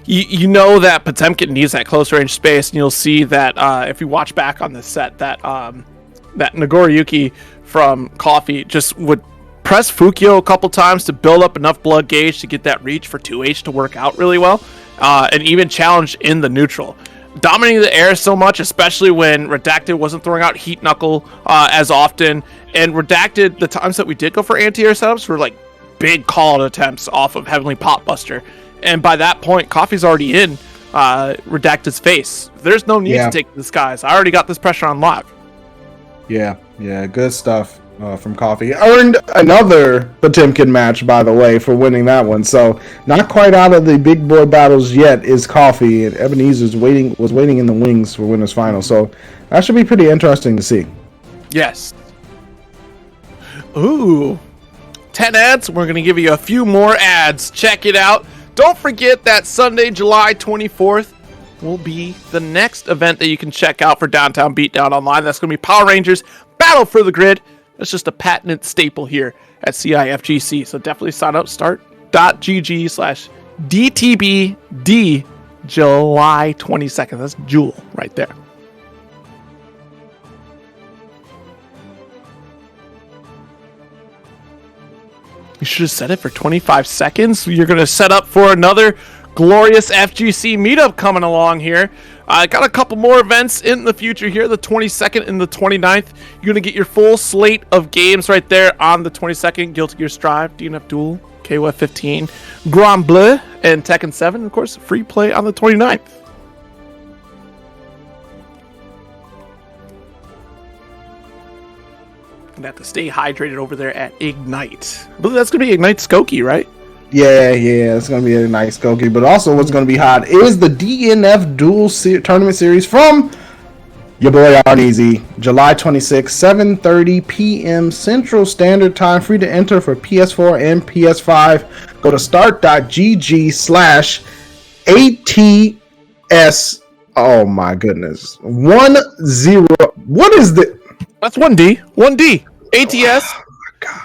you know that Potemkin needs that close range space, and you'll see that if you watch back on this set, that Nagoriyuki from Coffee just would press Fukio a couple times to build up enough blood gauge to get that reach for 2H to work out really well, and even challenge in the neutral. Dominating the air so much, especially when Redacted wasn't throwing out Heat Knuckle as often. And Redacted, the times that we did go for anti-air setups were like big call attempts off of Heavenly Pop Buster. And by that point, Coffee's already in Redacted's face. There's no need to take the skies. I already got this pressure on lock. Yeah, good stuff from Coffee. Earned another Potemkin match, by the way, for winning that one. So not quite out of the big boy battles yet is Coffee, and Ebenezer's was waiting in the wings for winners final. So that should be pretty interesting to see. Yes. Ooh. 10 ads. We're going to give you a few more ads. Check it out. Don't forget that Sunday, July 24th will be the next event that you can check out for Downtown Beatdown Online. That's going to be Power Rangers Battle for the Grid. That's just a patented staple here at CIFGC. So definitely sign up. Start.gg/DTBD July 22nd. That's Jewel right there. You should have set it for 25 seconds. You're going to set up for another glorious FGC meetup coming along here. I got a couple more events in the future here, the 22nd and the 29th. You're going to get your full slate of games right there on the 22nd. Guilty Gear Strive, DNF Duel, KOF 15, Grand Bleu, and Tekken 7. Of course, free play on the 29th. And have to stay hydrated over there at Ignite. I believe that's going to be Ignite Skokie, right? Yeah, it's going to be a nice Skokie. But also what's going to be hot is the DNF Duel Tournament Series from your boy Arneezy. July 26th, 7:30 p.m. Central Standard Time. Free to enter for PS4 and PS5. Go to start.gg/ATS. Oh my goodness. 10. What is the... That's 1D. 1D. ATS. Oh my god.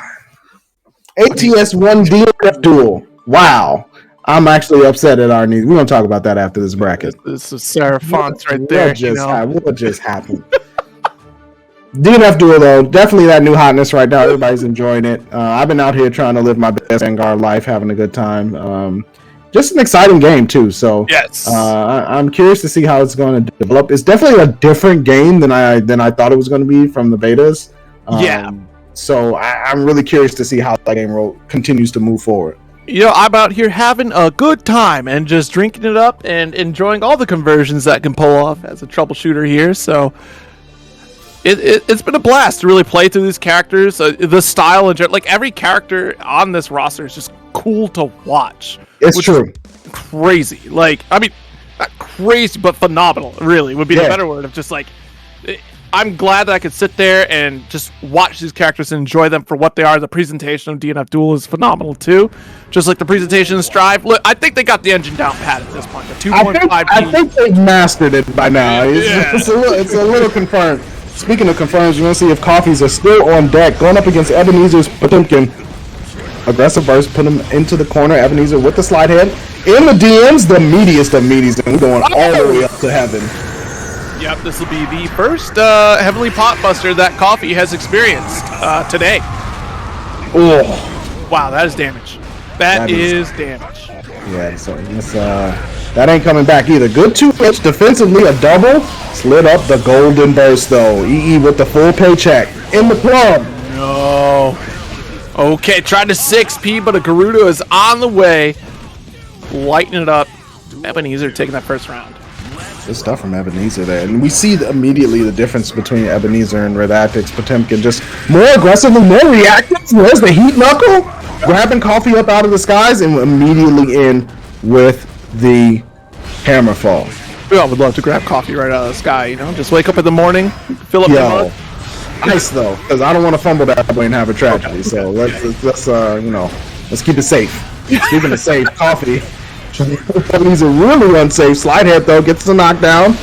ATS 1D Duel. Wow. I'm actually upset at our needs. We're going to talk about that after this bracket. This is Sarah Fonts right there. What just happened? DNF Duel, though, definitely that new hotness right now. Everybody's enjoying it. I've been out here trying to live my best Vanguard life, having a good time. Just an exciting game, too. So yes, I'm curious to see how it's going to develop. It's definitely a different game than I thought it was going to be from the betas. So I'm really curious to see how that game continues to move forward. You know, I'm out here having a good time and just drinking it up and enjoying all the conversions that can pull off as a troubleshooter here. So it's been a blast to really play through these characters. The style and like every character on this roster is just cool to watch. It's true. Crazy. Like, I mean, not crazy, but phenomenal, really, would be the better word of just like... I'm glad that I could sit there and just watch these characters and enjoy them for what they are. The presentation of DNF Duel is phenomenal too, just like the presentation of Strive. Look, I think they got the engine down pat at this point. The 2.5. I think they've mastered it by now. It's a little confirmed. Speaking of confirmed, you want to see if Coffees are still on deck, going up against Ebenezer's Potemkin. Aggressive burst, put him into the corner. Ebenezer with the slide head. In the DMs, the meatiest of meaties, and we're going all the way up to heaven. Yep, this will be the first heavily pot buster that Coffee has experienced today. Oh, wow, that is damage. That is damage. Yeah, so this, that ain't coming back either. Good 2-inch defensively, a double. Slid up the golden burst though. EE with the full paycheck in the club. No. Okay, tried to 6P, but a Garuda is on the way. Lighting it up. Ebenezer taking that first round. Good stuff from Ebenezer there. And we see immediately the difference between Ebenezer and Redactic's Potemkin. Just more aggressively, more reactive. Where's the heat knuckle? Grabbing Coffee up out of the skies and immediately in with the hammer fall. We all would love to grab Coffee right out of the sky, you know? Just wake up in the morning, fill up the mud. Nice though, because I don't want to fumble that way and have a tragedy. So let's you know, let's keep it safe. Keeping it safe, Coffee. He's a really unsafe. Slide head though, gets the knockdown.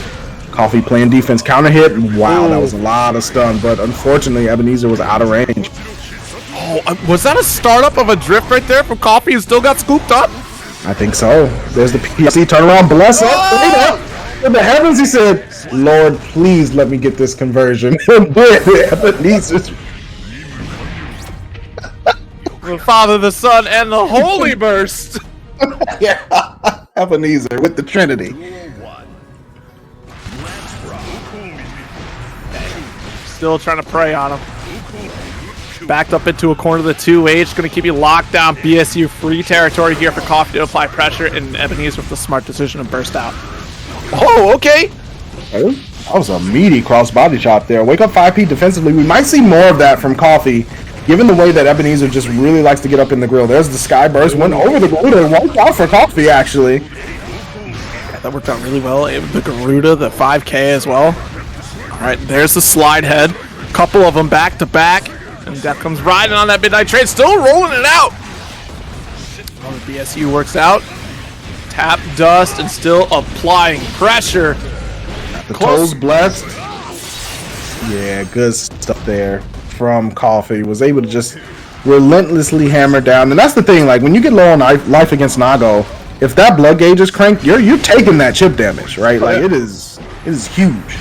Coffee playing defense, counter hit. Wow, that was a lot of stun, but unfortunately Ebenezer was out of range. Oh, was that a startup of a drift right there from Coffee who still got scooped up? I think so. There's the PSC turnaround, bless up. In the heavens, he said, Lord, please let me get this conversion. Ebenezer's the Father, the Son, and the Holy Burst. yeah, Ebenezer with the Trinity. Still trying to prey on him. Backed up into a corner of the 2H. Going to keep you locked down. BSU free territory here for Coffee to apply pressure. And Ebenezer with the smart decision to burst out. Oh, okay. That was a meaty cross-body chop there. Wake up 5P defensively. We might see more of that from Coffee, given the way that Ebenezer just really likes to get up in the grill. There's the sky burst. Went over the Garuda and worked out for Coffee, actually. Yeah, that worked out really well. The Garuda, the 5K as well. All right, there's the slide head. Couple of them back to back. And Death comes riding on that midnight trade. Still rolling it out. Oh, the BSU works out. Tap dust and still applying pressure. The toes blessed. Yeah, good stuff there from Coffee. Was able to just relentlessly hammer down. And that's the thing, like when you get low on life against Nago, if that blood gauge is cranked, you're taking that chip damage, right? Like it is huge.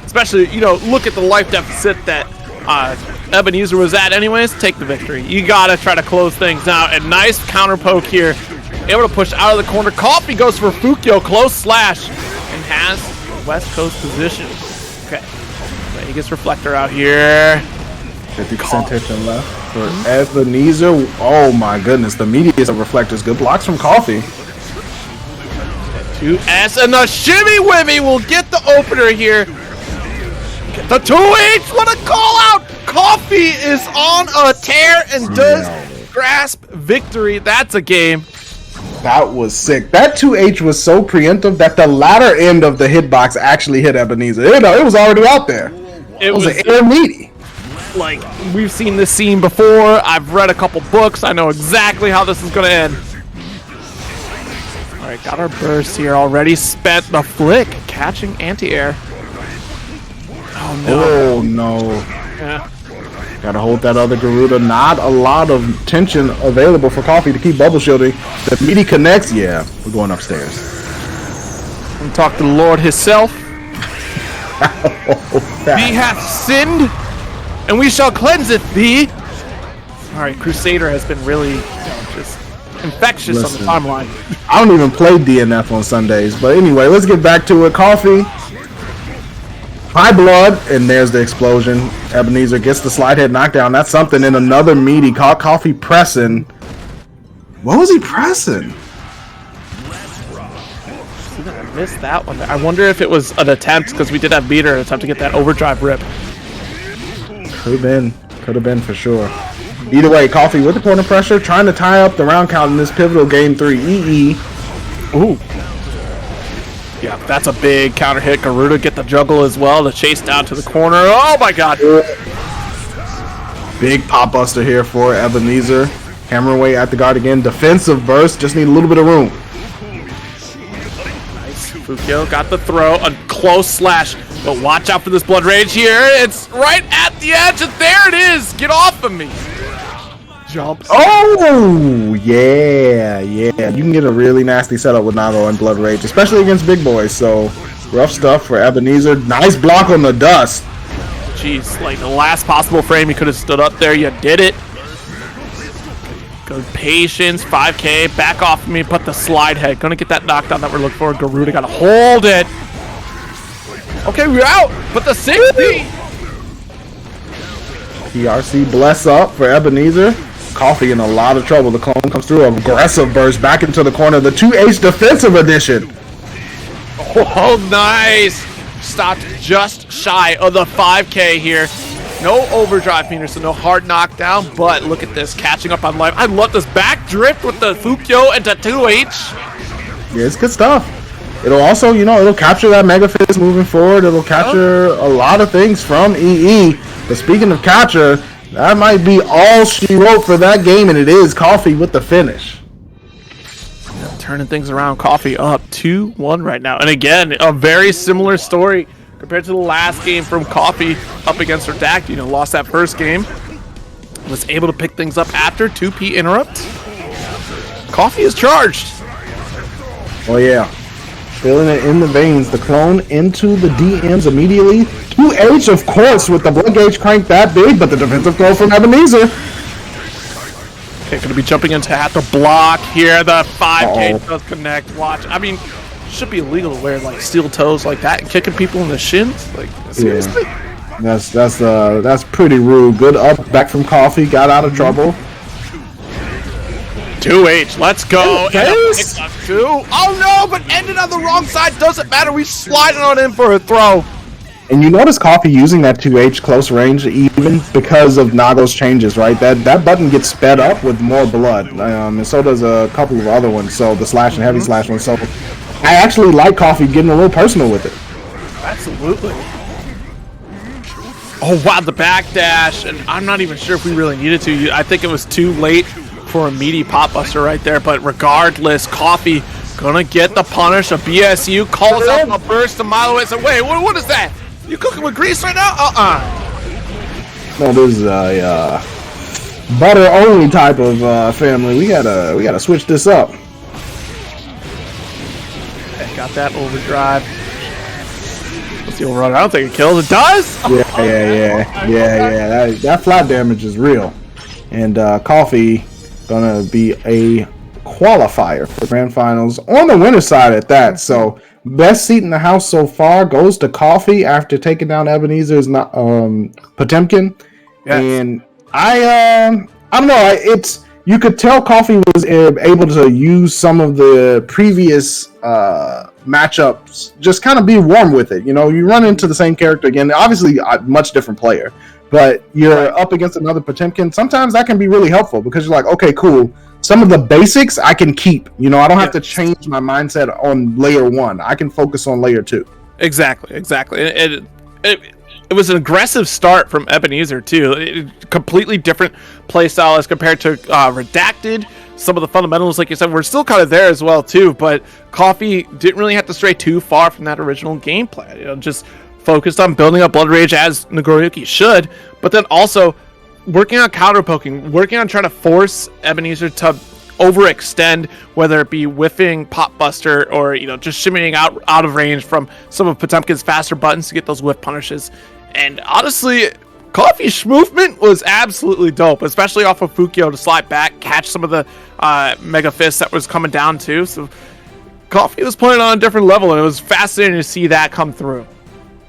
Especially, you know, look at the life deficit that Ebenezer was at anyways. Take the victory. You gotta try to close things out. And nice counter poke here. Able to push out of the corner. Coffee goes for Fukyo. Close slash. And has West Coast position. Okay. Vegas Reflector out here. 50% tension left for Ebenezer. Oh my goodness. The meatiest of Reflectors. Good blocks from Coffee. 2S and the shimmy wimmy will get the opener here. Get the 2H. What a call out. Coffee is on a tear and does grasp victory. That's a game. That was sick. That 2H was so preemptive that the latter end of the hitbox actually hit Ebenezer. You know, it was already out there. It was an air meaty. Like, we've seen this scene before. I've read a couple books. I know exactly how this is going to end. All right, got our burst here already. Spent the flick, catching anti-air. Oh, no. Oh, no. Yeah. Gotta hold that other Garuda. Not a lot of tension available for Coffee to keep bubble shielding. The meaty connects. Yeah, we're going upstairs. And talk to the Lord himself. We hath sinned, and we shall cleanse it thee. All right, Crusader has been really just infectious on the timeline. I don't even play DNF on Sundays, but anyway, let's get back to it. Coffee. High blood, and there's the explosion. Ebenezer gets the slide head knockdown. That's something. In another meaty. Coffee pressing. What was he pressing? I missed that one. I wonder if it was an attempt, because we did have Beater attempt to get that overdrive rip. Could have been for sure. Either way, Coffee with the corner pressure, trying to tie up the round count in this pivotal game 3. EE. Ooh. Yeah, that's a big counter hit. Garuda get the juggle as well to chase down to the corner. Oh my god. Big pop buster here for Ebenezer. Hammering away at the guard again. Defensive burst. Just need a little bit of room. Nice. Fukyo got the throw. A close slash. But watch out for this Blood Rage here. It's right at the edge. And there it is. Get off of me. Jumps. Oh, yeah. You can get a really nasty setup with Nago and Blood Rage, especially against big boys. So, rough stuff for Ebenezer. Nice block on the dust. Jeez, like the last possible frame you could have stood up there. You did it. Good patience. 5K. Back off of me. Put the slide head. Gonna get that knockdown that we're looking for. Garuda gotta hold it. Okay, we're out. But the safety. PRC bless up for Ebenezer. Coffee in a lot of trouble. The clone comes through. Aggressive burst back into the corner. The 2H defensive edition. Oh, nice. Stopped just shy of the 5K here. No overdrive meter, so no hard knockdown. But look at this, catching up on life. I love this back drift with the Fukyo and the 2H. Yeah, it's good stuff. It'll also, it'll capture that Mega Fist moving forward. It'll capture a lot of things from eeee. But speaking of capture, that might be all she wrote for that game, and it is Coffee with the finish. Turning things around, Coffee up 2-1 right now. And again, a very similar story compared to the last game from Coffee up against Redacted. Lost that first game. Was able to pick things up after 2P interrupt. Coffee is charged. Oh, yeah. Feeling it in the veins. The clone into the DMs immediately. 2H, of course, with the blood gauge cranked that big, but the defensive throw from Ebenezer. Okay, gonna be jumping into have to block here. The 5K does connect. Watch. I mean, should be illegal to wear like steel toes like that and kicking people in the shins. Like seriously. Yeah. That's pretty rude. Good up back from Coffee. Got out of trouble. 2H, let's go. Oh no, but ended on the wrong side. Doesn't matter. We sliding on in for a throw. And you notice Coffee using that 2H close range even because of Nago's changes, right? That button gets sped up with more blood, and so does a couple of other ones. So the slash and heavy slash one. So I actually like Coffee getting a little personal with it. Absolutely. Oh wow, the backdash, and I'm not even sure if we really needed to. I think it was too late for a meaty pop buster right there. But regardless, Coffee gonna get the punish. A BSU calls out a burst a mile away. So wait, what is that? You cooking with grease right now? No, this is a butter only type of family. We gotta switch this up. Okay, got that overdrive. Let's see, overrun. I don't think it kills. It does. Yeah. That flat damage is real, and Coffee gonna be a qualifier for the grand finals on the winner's side at that. So best seat in the house so far goes to Coffee after taking down Ebenezer's Potemkin. Yes. And I don't know. You could tell Coffee was able to use some of the previous matchups, just kind of be warm with it. You run into the same character again. Obviously, a much different player, but you're up against another Potemkin. Sometimes that can be really helpful because you're like, okay, cool. Some of the basics I can keep. I don't have to change my mindset on layer 1. I can focus on layer 2. Exactly. It was an aggressive start from Ebenezer too. Completely different play style as compared to Redacted. Some of the fundamentals, like you said, were still kind of there as well too. But Coffee didn't really have to stray too far from that original game plan. Just focused on building up Blood Rage as Nagoriyuki should, but then also working on counter poking, working on trying to force Ebenezer to overextend, whether it be whiffing Pop Buster or just shimmying out of range from some of Potemkin's faster buttons to get those whiff punishes. And honestly, Coffee's movement was absolutely dope, especially off of Fukyo to slide back, catch some of the Mega Fists that was coming down too. So Coffee was playing on a different level, and it was fascinating to see that come through.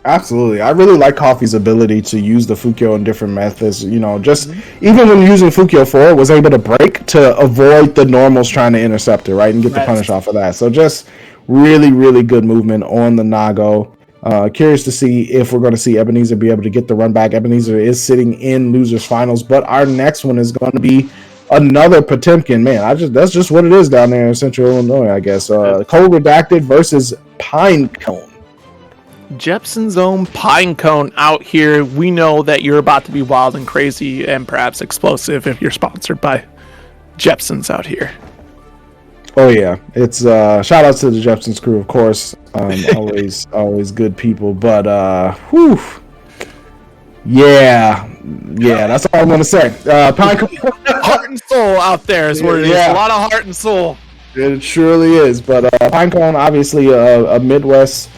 Absolutely. I really like Coffee's ability to use the Fukyo in different methods. Even when using Fukyo 4, was able to break to avoid the normals trying to intercept it, right, and get the punish off of that. So just really, really good movement on the Nago. Curious to see if we're going to see Ebenezer be able to get the run back. Ebenezer is sitting in losers finals, but our next one is going to be another Potemkin. Man, that's just what it is down there in Central Illinois, I guess. Cold Redacted versus Pinecone. Jepson's own Pinecone out here. We know that you're about to be wild and crazy and perhaps explosive if you're sponsored by Jepson's out here. Oh yeah, it's shout out to the Jepson's crew, of course. Always good people. But whew, yeah, that's all I'm gonna say. Pinecone, heart and soul out there is where it is. A lot of heart and soul. It surely is. But Pinecone, obviously a Midwest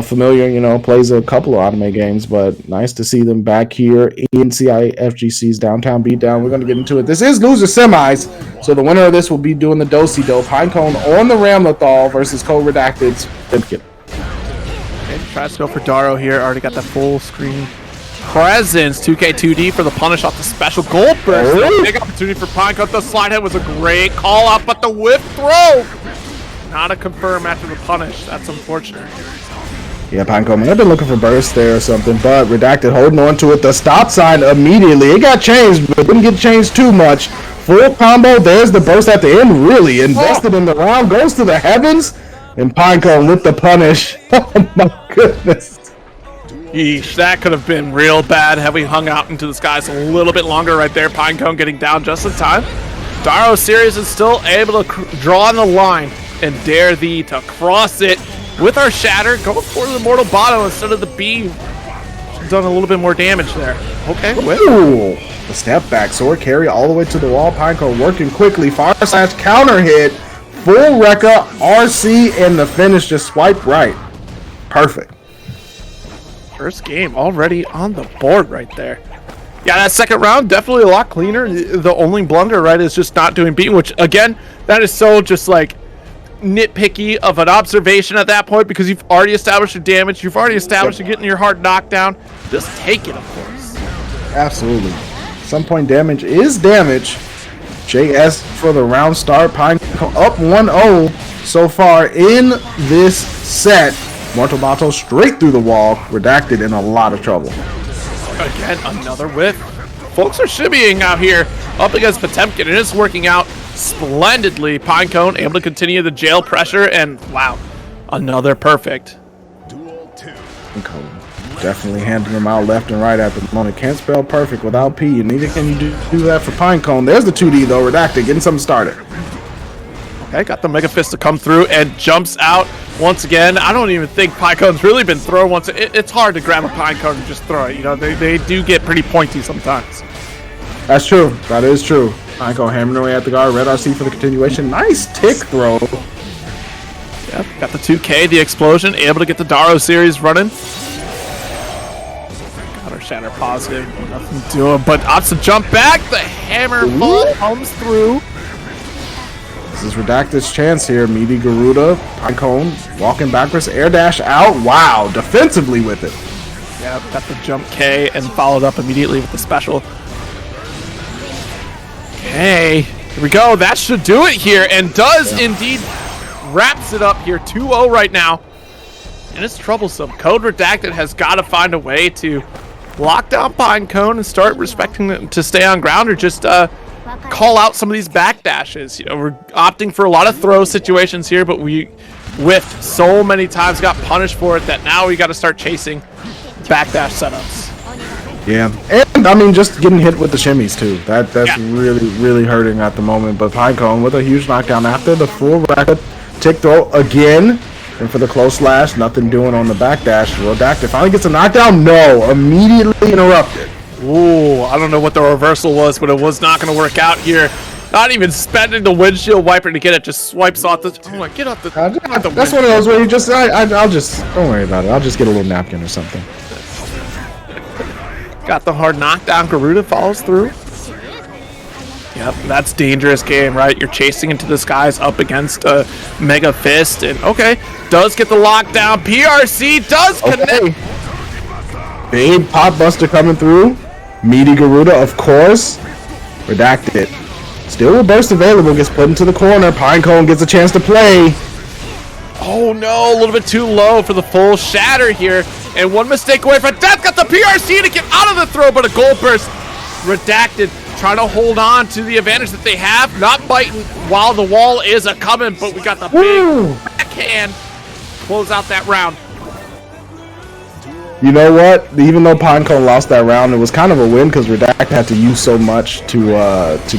familiar, plays a couple of anime games, but nice to see them back here in CIFGC's Downtown Beatdown. We're going to get into it. This is loser semis, so the winner of this will be doing the do-si-do. Pinecone on the Ramlethal versus Code Redacted's Pinecone. Okay, tries to go for Daro here. Already got the full screen presence. 2K2D for the punish off the special gold burst. Big opportunity for Pinecone. The slide head was a great call out, but the whip throw not a confirm after the punish. That's unfortunate. Yeah, Pinecone, I've been looking for burst there or something, but Redacted holding on to it. The stop sign immediately. It got changed, but didn't get changed too much. Full combo. There's the burst at the end. Really invested in the round. Goes to the heavens. And Pinecone with the punish. Oh my goodness. Yeesh, that could have been real bad had we hung out into the skies a little bit longer right there. Pinecone getting down just in time. Daro Series is still able to draw on the line and dare thee to cross it. With our shatter, going for the Mortal Bottom instead of the B. Done a little bit more damage there. Okay, ooh, the step back, sword carry all the way to the wall. Pinecone working quickly. Far slash counter hit. Full Rekka, RC, and the finish just swipe right. Perfect. First game already on the board right there. Yeah, that second round, definitely a lot cleaner. The only blunder, right, is just not doing beating, which, again, that is so just like nitpicky of an observation at that point because you've already established your damage, you've already established you're getting your hard knockdown. Just take it, of course. Absolutely. Some point damage is damage. JS for the round start. Pinecone up 1-0 so far in this set. Mortal Bato straight through the wall. Redacted in a lot of trouble. Again, another whiff. Folks are shimmying out here up against Potemkin, and it's working out splendidly. Pinecone able to continue the jail pressure, and wow, another perfect. Pinecone definitely handing them out left and right at the moment. Can't spell perfect without P, and neither can you do that for Pinecone. There's the 2D though, Redacted getting something started. Okay, got the Mega Fist to come through and jumps out once again. I don't even think Pinecone's really been thrown once. It's hard to grab a Pinecone and just throw it. They do get pretty pointy sometimes. That's true. That is true. Pinecone hammering away at the guard. Red RC for the continuation. Nice tick throw. Yep, got the 2K, the explosion, able to get the Daro series running. Got our shatter positive, nothing doing, but opts to jump back. The hammer ball comes through. This is Redacted's chance here. Meaty Garuda, Pinecone walking backwards, air dash out. Wow, defensively with it. Yeah, got the jump K and followed up immediately with the special. Okay, here we go. That should do it here, and does indeed wraps it up here. 2-0 right now, and it's troublesome. Code Redacted has got to find a way to lock down Pinecone and start respecting them to stay on ground, or just call out some of these backdashes. We're opting for a lot of throw situations here, but we whiffed so many times, got punished for it, that now we got to start chasing backdash setups. Yeah, and I mean, just getting hit with the shimmies too. That's really hurting at the moment. But Pinecone with a huge knockdown after the full racket tick throw again, and for the close slash, nothing doing on the backdash. Redacted finally gets a knockdown. No, immediately interrupted. Ooh, I don't know what the reversal was, but it was not going to work out here. Not even spending the windshield wiper to get it, just swipes off the. Oh my, get off the. That's one of those where you just, I'll just, don't worry about it. I'll just get a little napkin or something. Got the hard knockdown. Garuda follows through. Yep, that's dangerous game, right? You're chasing into the skies up against a Mega Fist, and okay, does get the lockdown. PRC does connect. Okay. Big pop buster coming through. Meaty Garuda, of course. Redacted. Still a burst available. Gets put into the corner. Pinecone gets a chance to play. Oh no, a little bit too low for the full shatter here. And one mistake away from death. Got the PRC to get out of the throw, but a gold burst. Redacted trying to hold on to the advantage that they have. Not biting while the wall is a coming, but we got the big backhand. close out that round. You know what? Even though Pinecone lost that round, it was kind of a win because Redact had to use so much to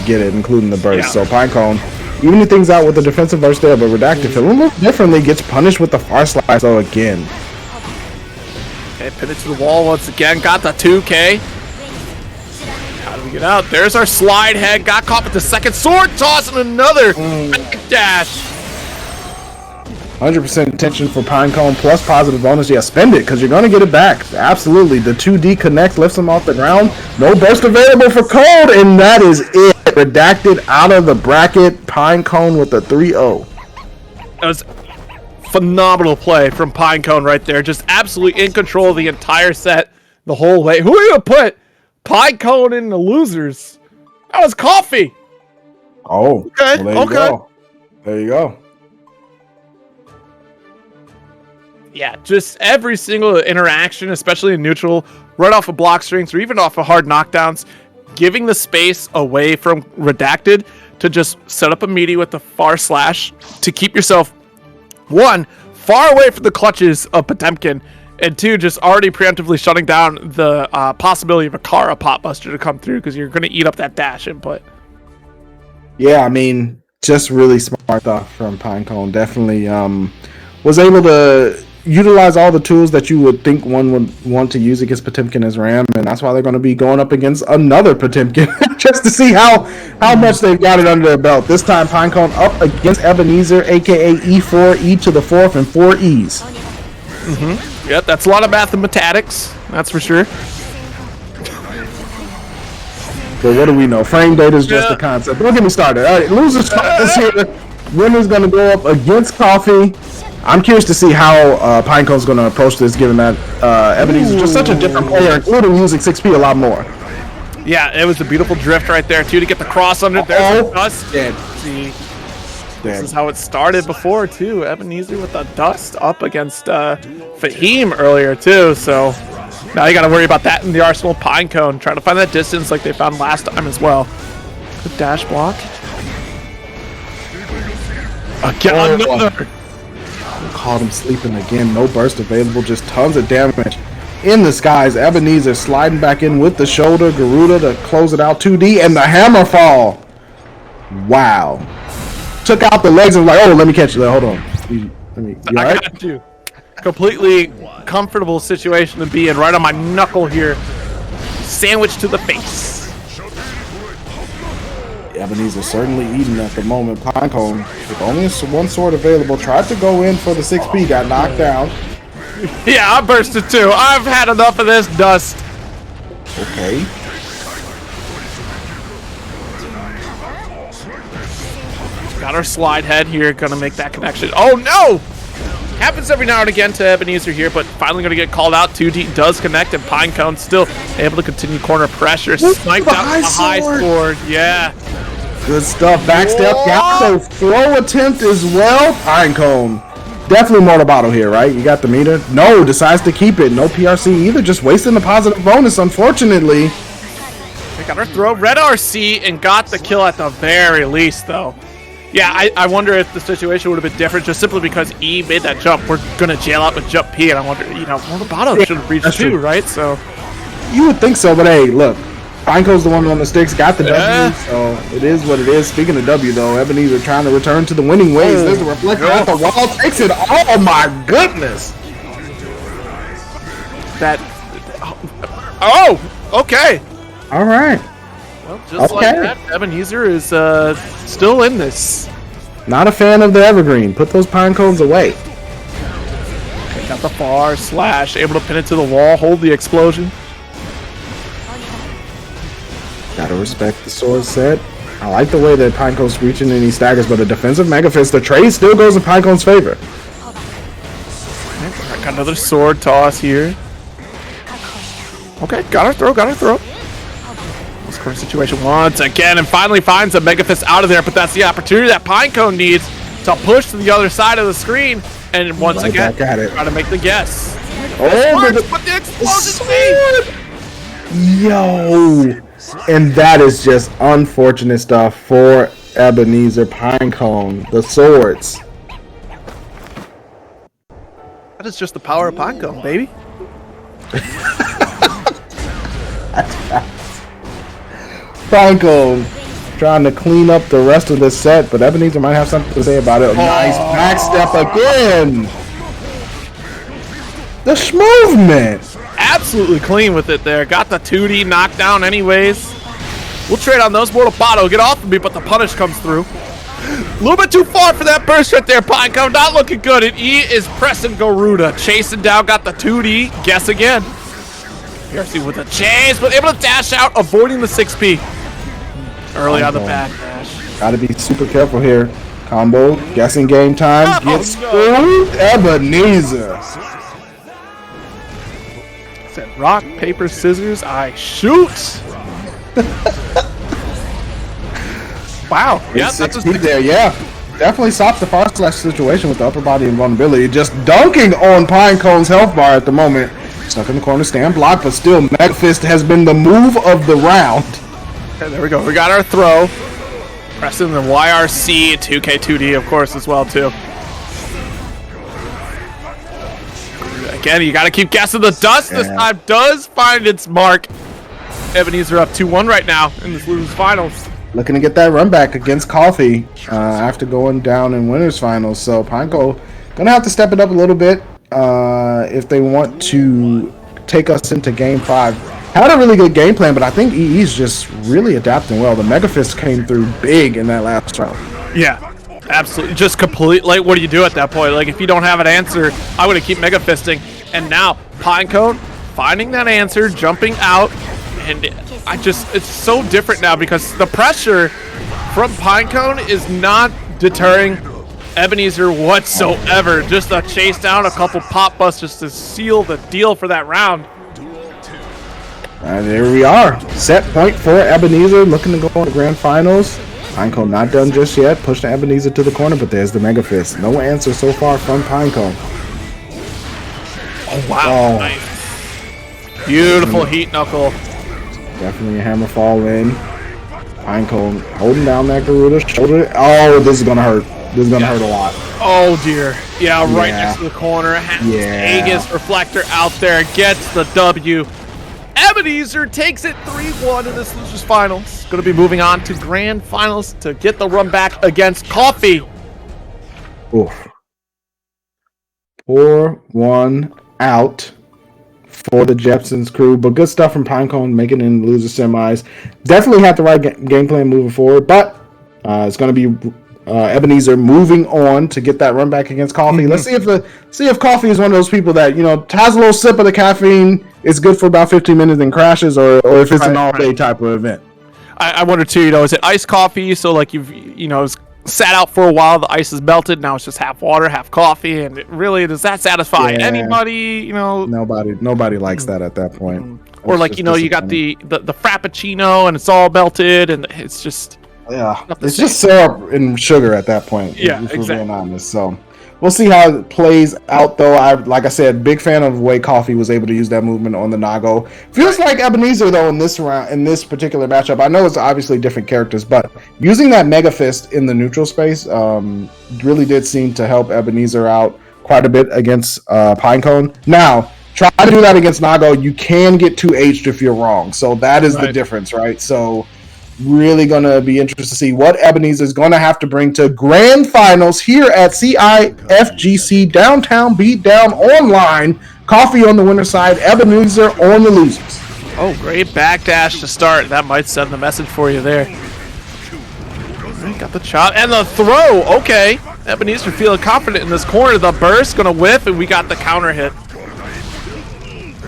get it, including the burst. Yeah. So Pinecone evening things out with the defensive burst there, but Redact feeling a little differently, gets punished with the far slide. So again, okay, pin it to the wall once again. Got the 2K. How do we get out? There's our slide head. Got caught with the second sword toss and another dash. 100% attention for Pinecone plus positive bonus. Yeah, spend it because you're going to get it back. Absolutely. The 2D connect lifts him off the ground. No burst available for Cold, and that is it. Redacted out of the bracket. Pinecone with a 3-0. That was phenomenal play from Pinecone right there. Just absolutely in control of the entire set the whole way. Who are you going to put Pinecone in the losers? That was Coffee. Oh, okay. Well, there you go. There you go. Yeah, just every single interaction, especially in neutral, right off of block strings or even off of hard knockdowns, giving the space away from Redacted to just set up a meaty with the far slash to keep yourself, one, far away from the clutches of Potemkin, and two, just already preemptively shutting down the possibility of a Kara pop buster to come through because you're going to eat up that dash input. Yeah, I mean, just really smart stuff from Pinecone. Definitely was able to utilize all the tools that you would think one would want to use against Potemkin as Ram, and that's why they're going to be going up against another Potemkin just to see how much they've got it under their belt. This time, Pinecone up against Ebenezer, aka E4, E to the 4th, and 4 E's. Yep, that's a lot of mathematics, that's for sure. But what do we know? Frame data is just a concept. Don't get me started. All right, losers this here. Winner's going to go up against Coffee. I'm curious to see how Pinecone's going to approach this, given that Ebenezer is just such a different player, including using 6P a lot more. Yeah, it was a beautiful drift right there, too, to get the cross under. There's the dust. Dead. See, this is how it started before, too. Ebenezer with the dust up against Fahim earlier, too. So now you got to worry about that in the arsenal. Pinecone trying to find that distance like they found last time as well. Good dash block. Again, another. Caught him sleeping again. No burst available. Just tons of damage in the skies. Ebenezer sliding back in with the shoulder. Garuda to close it out. 2D and the hammer fall. Wow. Took out the legs and was like, oh, let me catch you there. Hold on. You I right? got you. Completely comfortable situation to be in. Right on my knuckle here. Sandwich to the face. Ebenezer certainly eating at the moment. Pinecone with only one sword available. Tried to go in for the 6P. Got knocked down. Yeah, I bursted too. I've had enough of this dust. Okay. Got our slide head here. Gonna make that connection. Oh no! Happens every now and again to Ebenezer here, but finally gonna get called out. 2D does connect, and Pinecone still able to continue corner pressure. Sniped out the high sword. Yeah. Good stuff. Backstep. Got the throw attempt as well. Pinecone. Definitely mortal bottle here, right? You got the meter. No, decides to keep it. No PRC either. Just wasting the positive bonus, unfortunately. They got our throw. Red RC and got the kill at the very least, though. Yeah, I wonder if the situation would have been different just simply because E made that jump. We're going to jail out with jump P, and I wonder, mortal bottle should have reached too, right? So you would think so, but hey, look. Pinecone's the one on the sticks, got the W, so it is what it is. Speaking of W, though, Ebenezer trying to return to the winning ways. There's a reflector at the wall, takes it. Oh my goodness! Okay. All right. Well, just like that, Ebenezer is still in this. Not a fan of the Evergreen. Put those Pinecones away. Okay, got the far slash, able to pin it to the wall, hold the explosion. Gotta respect the sword set. I like the way that Pinecone's reaching and he staggers, but a defensive Mega Fist, the trade still goes in Pinecone's favor. Okay, got another sword toss here. Okay, got her throw. This current situation once again, and finally finds a Mega Fist out of there, but that's the opportunity that Pinecone needs to push to the other side of the screen, and once again, try to make the guess. Oh, but the explosion speed! Yo! And that is just unfortunate stuff for Ebenezer. Pinecone. The swords. That is just the power of Pinecone, baby. Pinecone trying to clean up the rest of the set, but Ebenezer might have something to say about it. Nice back step again. The movement. Absolutely clean with it there. Got the 2D knocked down anyways. We'll trade on those. Mortal Botto, get off of me, but the punish comes through. A little bit too far for that burst right there, Pinecone. Not looking good. And E is pressing Garuda. Chasing down, got the 2D. Guess again. PRC with a chase, but able to dash out, avoiding the 6P. Early on the back dash. Gotta be super careful here. Combo, guessing game time. Gets screwed. Ebenezer. Said rock, paper, scissors, I shoot. Wow. Yeah, that's just there. Yeah, definitely stops the far slash situation with the upper body invulnerability. Just dunking on Pinecone's health bar at the moment. Stuck in the corner, stand block, but still, Mega Fist has been the move of the round. Okay, there we go. We got our throw. Pressing the YRC, 2K2D, of course, as well, too. Again, you got to keep guessing. The dust this time does find its mark. Ebenezer up 2-1 right now in this losers finals. Looking to get that run back against Coffee after going down in winners finals. So Pinecone gonna have to step it up a little bit if they want to take us into game 5. Had a really good game plan, but I think EE's just really adapting well. The Mega Fist came through big in that last round. Yeah, absolutely. Just complete. Like, what do you do at that point? Like, if you don't have an answer, I would have keep Mega Fisting. And now Pinecone finding that answer, jumping out. And it's so different now because the pressure from Pinecone is not deterring Ebenezer whatsoever. Just a chase down, a couple pop busters to seal the deal for that round. And there we are. Set point for Ebenezer, looking to go on the grand finals. Pinecone not done just yet. Pushing Ebenezer to the corner, but there's the Mega Fist. No answer so far from Pinecone. Oh, wow. Nice. Beautiful heat knuckle. Definitely a hammer fall in. Pinecone holding down that Garuda shoulder. Oh, this is gonna hurt. This is gonna hurt a lot. Oh dear. Yeah, right next to the corner. Aegis Reflector out there gets the W. Ebenezer takes it 3-1 in this losers finals. Gonna be moving on to grand finals to get the run back against Coffee. Oof. Pour one out for the Jepson's crew, but good stuff from Pinecone making it in the loser semis. Definitely had the right game plan moving forward, but it's going to be Ebenezer moving on to get that run back against Coffee. Let's see if Coffee is one of those people that has a little sip of the caffeine, is good for about 15 minutes and crashes, or if it's an all day type of event. I wonder too. is it iced coffee? So like it's sat out for a while, the ice is melted, now it's just half water, half coffee, and does that satisfy anybody? Nobody likes that at that point. Or like you got the frappuccino and it's all melted and it's just it's just syrup and sugar at that point. If we're being honest. So we'll see how it plays out, though. Like I said, big fan of the way Coffee was able to use that movement on the Nago. Feels like Ebenezer, though, in this round, in this particular matchup. I know it's obviously different characters, but using that Mega Fist in the neutral space really did seem to help Ebenezer out quite a bit against Pinecone. Now, try to do that against Nago. You can get 2H'd if you're wrong. So that is the difference, right? So really going to be interested to see what Ebenezer is going to have to bring to grand finals here at CIFGC Downtown Beatdown Online. Coffee on the winner side, Ebenezer on the losers. Oh, great backdash to start. That might send the message for you there. Got the chop and the throw. Okay, Ebenezer feeling confident in this corner. The burst going to whiff, and we got the counter hit.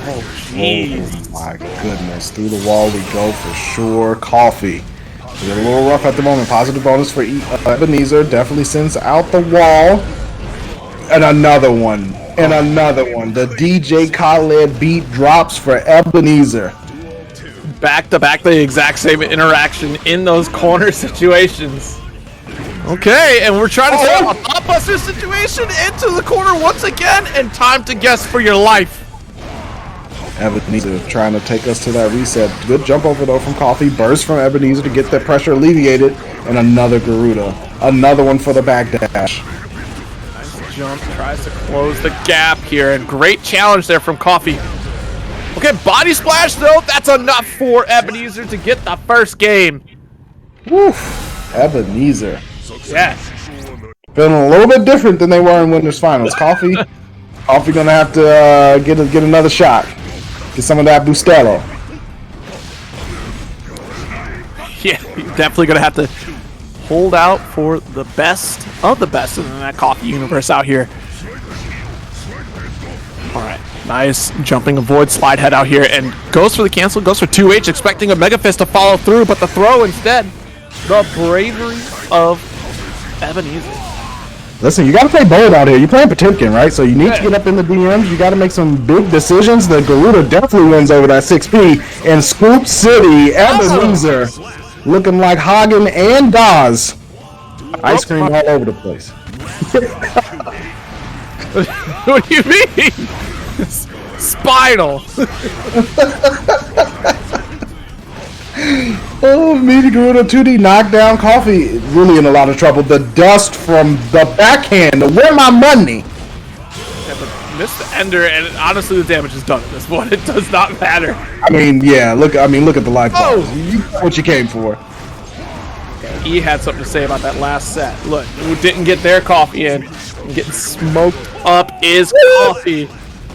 Oh, jeez. Oh, my goodness. Through the wall we go for sure. Coffee. It's a little rough at the moment. Positive bonus for Ebenezer. Definitely sends out the wall. And another one. And another one. The DJ Khaled beat drops for Ebenezer. Back to back, the exact same interaction in those corner situations. Okay, and we're trying to set up a pop buster situation into the corner once again, and time to guess for your life. Ebenezer trying to take us to that reset. Good jump over though from Coffee. Burst from Ebenezer to get that pressure alleviated. And another Garuda. Another one for the backdash. jump, tries to close the gap here, and great challenge there from Coffee. Okay, body splash though, that's enough for Ebenezer to get the first game. Woof, Ebenezer. Yeah. Feeling a little bit different than they were in Winners Finals. Coffee gonna have to get another shot. Get some of that Bustelo. Yeah, you're definitely gonna have to hold out for the best of the best in that Coffee universe out here. All right, nice jumping avoid slide head out here and goes for the cancel, goes for 2H, expecting a Mega Fist to follow through, but the throw instead. The bravery of Ebenezer. Listen, you gotta play bold out here. You're playing Potemkin, right? So you need to get up in the DMs. You gotta make some big decisions. The Garuda definitely wins over that 6P. And Scoop City, Ebenezer, looking like Hagen and Dawes. Ice cream all over the place. What do you mean? Spinal. Oh, Meaty Garuda 2D knockdown. Coffee really in a lot of trouble. The dust from the backhand. Where my money? Yeah, but missed the ender, and honestly, the damage is done at this point. It does not matter. I mean, yeah. Look at the life bars. You know what you came for. He had something to say about that last set. Look, who didn't get their Coffee in? Getting smoked up is Coffee.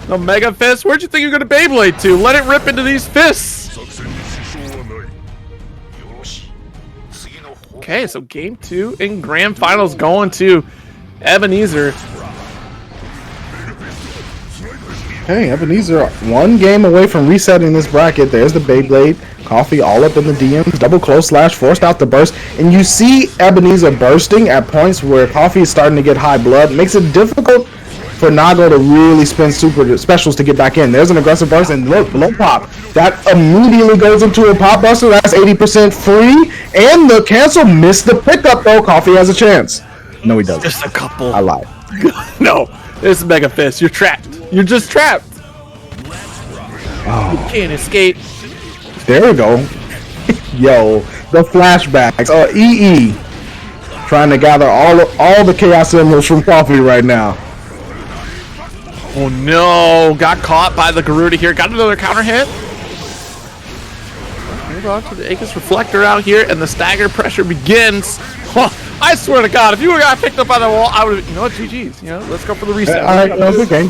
No Mega Fist. Where'd you think you're gonna Beyblade to? Let it rip into these fists. Okay, so game 2 in grand finals going to Ebenezer. Hey, Ebenezer, one game away from resetting this bracket. There's the Beyblade. Coffee all up in the DMs. Double close slash, forced out the burst. And you see Ebenezer bursting at points where Coffee is starting to get high blood. Makes it difficult for Nago to really spend super specials to get back in. There's an aggressive burst, and look, low pop. That immediately goes into a pop buster. That's 80% free. And the cancel missed the pickup, though. Coffee has a chance. No, he doesn't. Just a couple. I lied. No, this is Mega Fist. You're trapped. You're just trapped. Oh. You can't escape. There we go. Yo, the flashbacks. eeee. Trying to gather all the chaos symbols from Coffee right now. Oh no, got caught by the Garuda here. Got another counter hit. Move on to the Aegis Reflector out here, and the stagger pressure begins. Oh, I swear to God, if you would have got picked up by the wall, I would have, you know what, GG's. You know, let's go for the reset. All right, no, good game.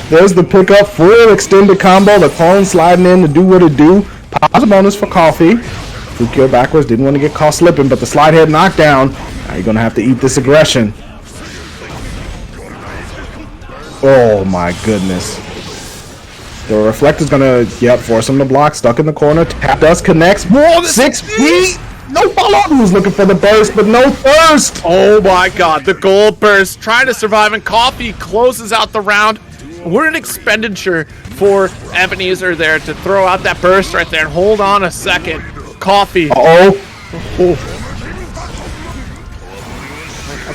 There's the pickup, full extended combo. The clone sliding in to do what it do. Positive bonus for Coffee. Fukio backwards, didn't want to get caught slipping, but the slide head knocked down. Now you're gonna have to eat this aggression. Oh my goodness. The reflector's gonna, force him to block. Stuck in the corner. Tap dust connects. Whoa, 6 feet! No follow-up. He was looking for the burst, but no thirst. Oh my God, the gold burst. Trying to survive, and Coffee closes out the round. What an expenditure for Ebenezer there to throw out that burst right there. And hold on a second. Coffee.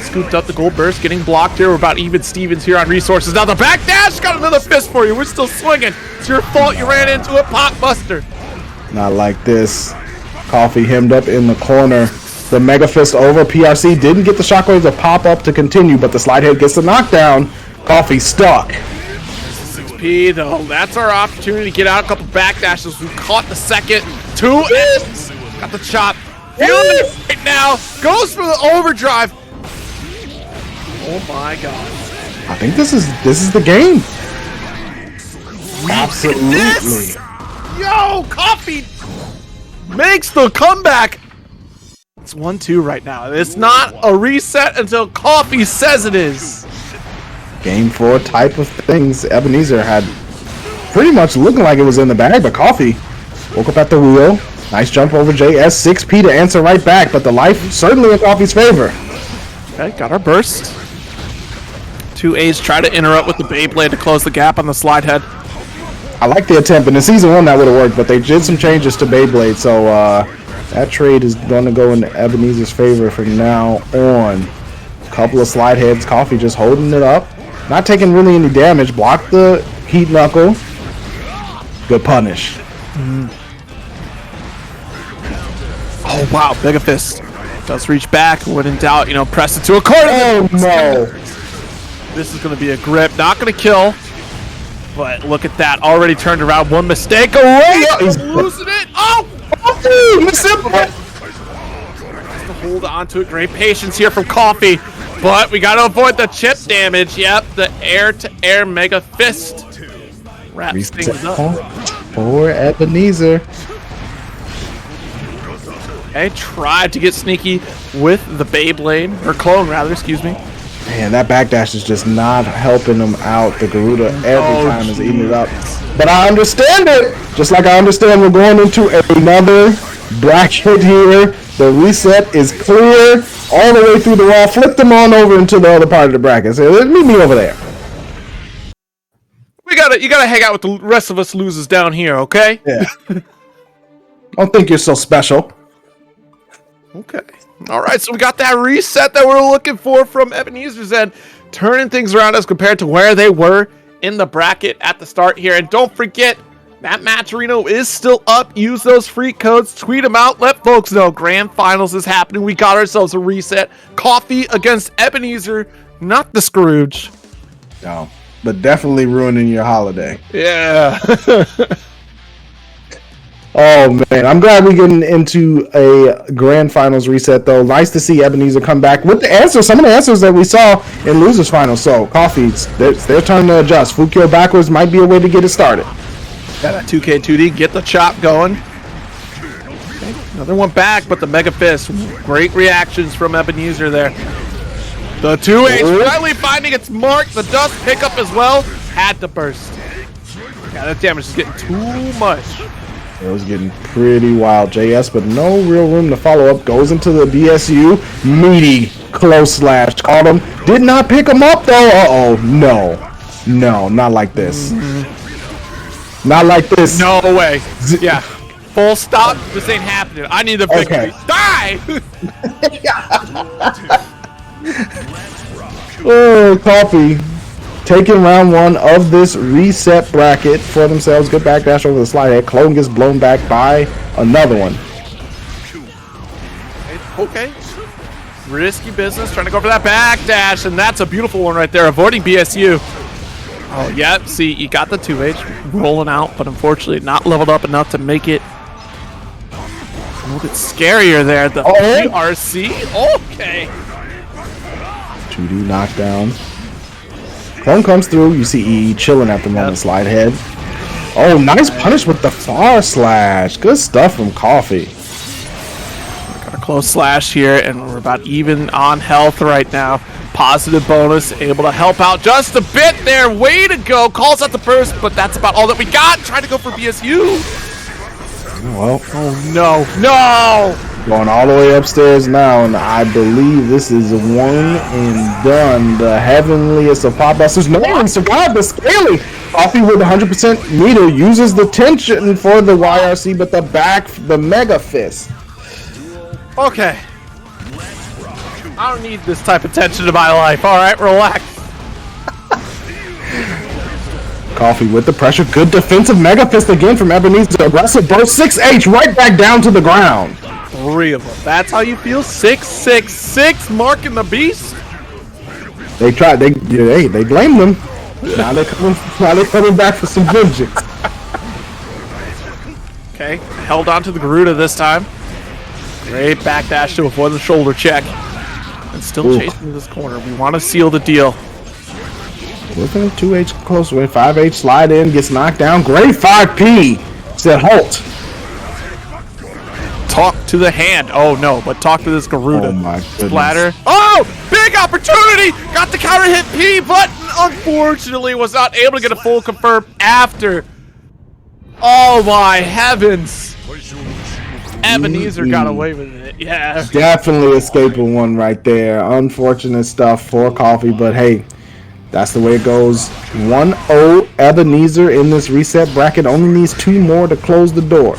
Scooped up the gold burst, getting blocked here. We're about even Stevens here on resources. Now the back dash got another fist for you. We're still swinging. It's your fault you ran into a pop buster. Not like this. Coffee hemmed up in the corner. The Mega Fist over. PRC didn't get the shockwaves to pop up to continue, but the slide head gets the knockdown. Coffee stuck. 6P though. That's our opportunity to get out. A couple back dashes. We caught the second. 2 ends. Got the chop. Feeling it right now. Goes for the overdrive. Oh my God. I think this is the game. Absolutely. Yo, Coffee makes the comeback. It's 1-2 right now. It's not a reset until Coffee says it is. Game 4 type of things. Ebenezer had pretty much looking like it was in the bag, but Coffee woke up at the wheel. Nice jump over JS. 6P to answer right back, but the life certainly in Coffee's favor. Okay, got our burst. 2A's try to interrupt with the Beyblade to close the gap on the slide head. I like the attempt, and in Season 1 that would have worked, but they did some changes to Beyblade, so that trade is going to go in Ebenezer's favor from now on. Couple of slide heads. Coffee just holding it up. Not taking really any damage. Block the heat knuckle. Good punish. Oh wow, Mega Fist. Does reach back. When in doubt, you know, press it to a corner. Oh, no. This is going to be a grip. Not going to kill. But look at that. Already turned around. One mistake away. He's losing it. Oh! Has to hold on to it. Great patience here from Coffee. But we got to avoid the chip damage. Yep, the air-to-air Mega Fist. Wraps things up. Poor Ebenezer. Okay, tried to get sneaky with the Beyblade. Or clone, rather. Excuse me. Man, that backdash is just not helping him out. The Garuda every time is eating it up. But I understand it. Just like I understand we're going into another bracket here. The reset is clear all the way through the wall. Flip them on over into the other part of the bracket. So meet me over there. You gotta hang out with the rest of us losers down here, okay? Yeah. Don't think you're so special. Okay. All right, so we got that reset that we're looking for from Ebenezer's end, turning things around as compared to where they were in the bracket at the start here. And don't forget, that Matcherino is still up. Use those free codes, tweet them out, let folks know Grand Finals is happening. We got ourselves a reset. Coffee against Ebenezer, not the Scrooge. No, but definitely ruining your holiday. Yeah. Oh, man. I'm glad we're getting into a Grand Finals reset, though. Nice to see Ebenezer come back with the answers, some of the answers that we saw in Losers Finals. So, Coffee's, it's their turn to adjust. Fukyo backwards might be a way to get it started. Yeah, that 2K2D, get the chop going. Okay, another one back, but the Mega Fist. Great reactions from Ebenezer there. The 2H finally finding its mark. The dust pickup as well. Had to burst. Yeah, that damage is getting too much. It was getting pretty wild, JS, but no real room to follow up. Goes into the BSU. Meaty close slash. Caught him. Did not pick him up, though. Uh-oh. No. No, not like this. Not like this. No way. Yeah. Full stop. This ain't happening. I need a victory. Okay. Die! Oh, Coffee. Taking round one of this reset bracket for themselves. Good backdash over the slide head. Clone gets blown back by another one. Okay. Risky business. Trying to go for that backdash, and that's a beautiful one right there. Avoiding BSU. Oh, yep. See, you got the 2H rolling out, but unfortunately not leveled up enough to make it a little bit scarier there. The RC. Okay. 2D knockdown. Clone comes through. You see eeee chilling at the moment. Slide head. Oh, nice punish with the far slash. Good stuff from Coffee. Got a close slash here, and we're about even on health right now. Positive bonus, able to help out just a bit there. Way to go. Calls out the burst, but that's about all that we got. Trying to go for BSU. Well, oh no, no! Going all the way upstairs now, and I believe this is one and done. The heavenliest of pop busters. No one survived the scaling. Coffee with 100% meter uses the tension for the YRC, but the Mega Fist. Okay. I don't need this type of tension in my life. All right, relax. Coffee with the pressure. Good defensive Mega Fist again from Ebenezer. Aggressive burst. 6H right back down to the ground. 3 of them. That's how you feel. 666 marking the beast. They tried. They blamed them. Now they're coming back for some vengeance. Okay, held on to the Garuda this time. Great backdash to avoid the shoulder check. And still chasing this corner. We want to seal the deal. Looking at 2H close win. 5H slide in, gets knocked down. Great 5P. Said halt. Talk to the hand. Oh no, but talk to this Garuda. Oh my goodness. Splatter. Oh, big opportunity. Got the counter hit P, but unfortunately was not able to get a full confirm after. Oh my heavens. Ebenezer got away with it. Yeah. Definitely escaping one right there. Unfortunate stuff for Coffee, but hey, that's the way it goes. 1-0 Ebenezer in this reset bracket. Only needs 2 more to close the door.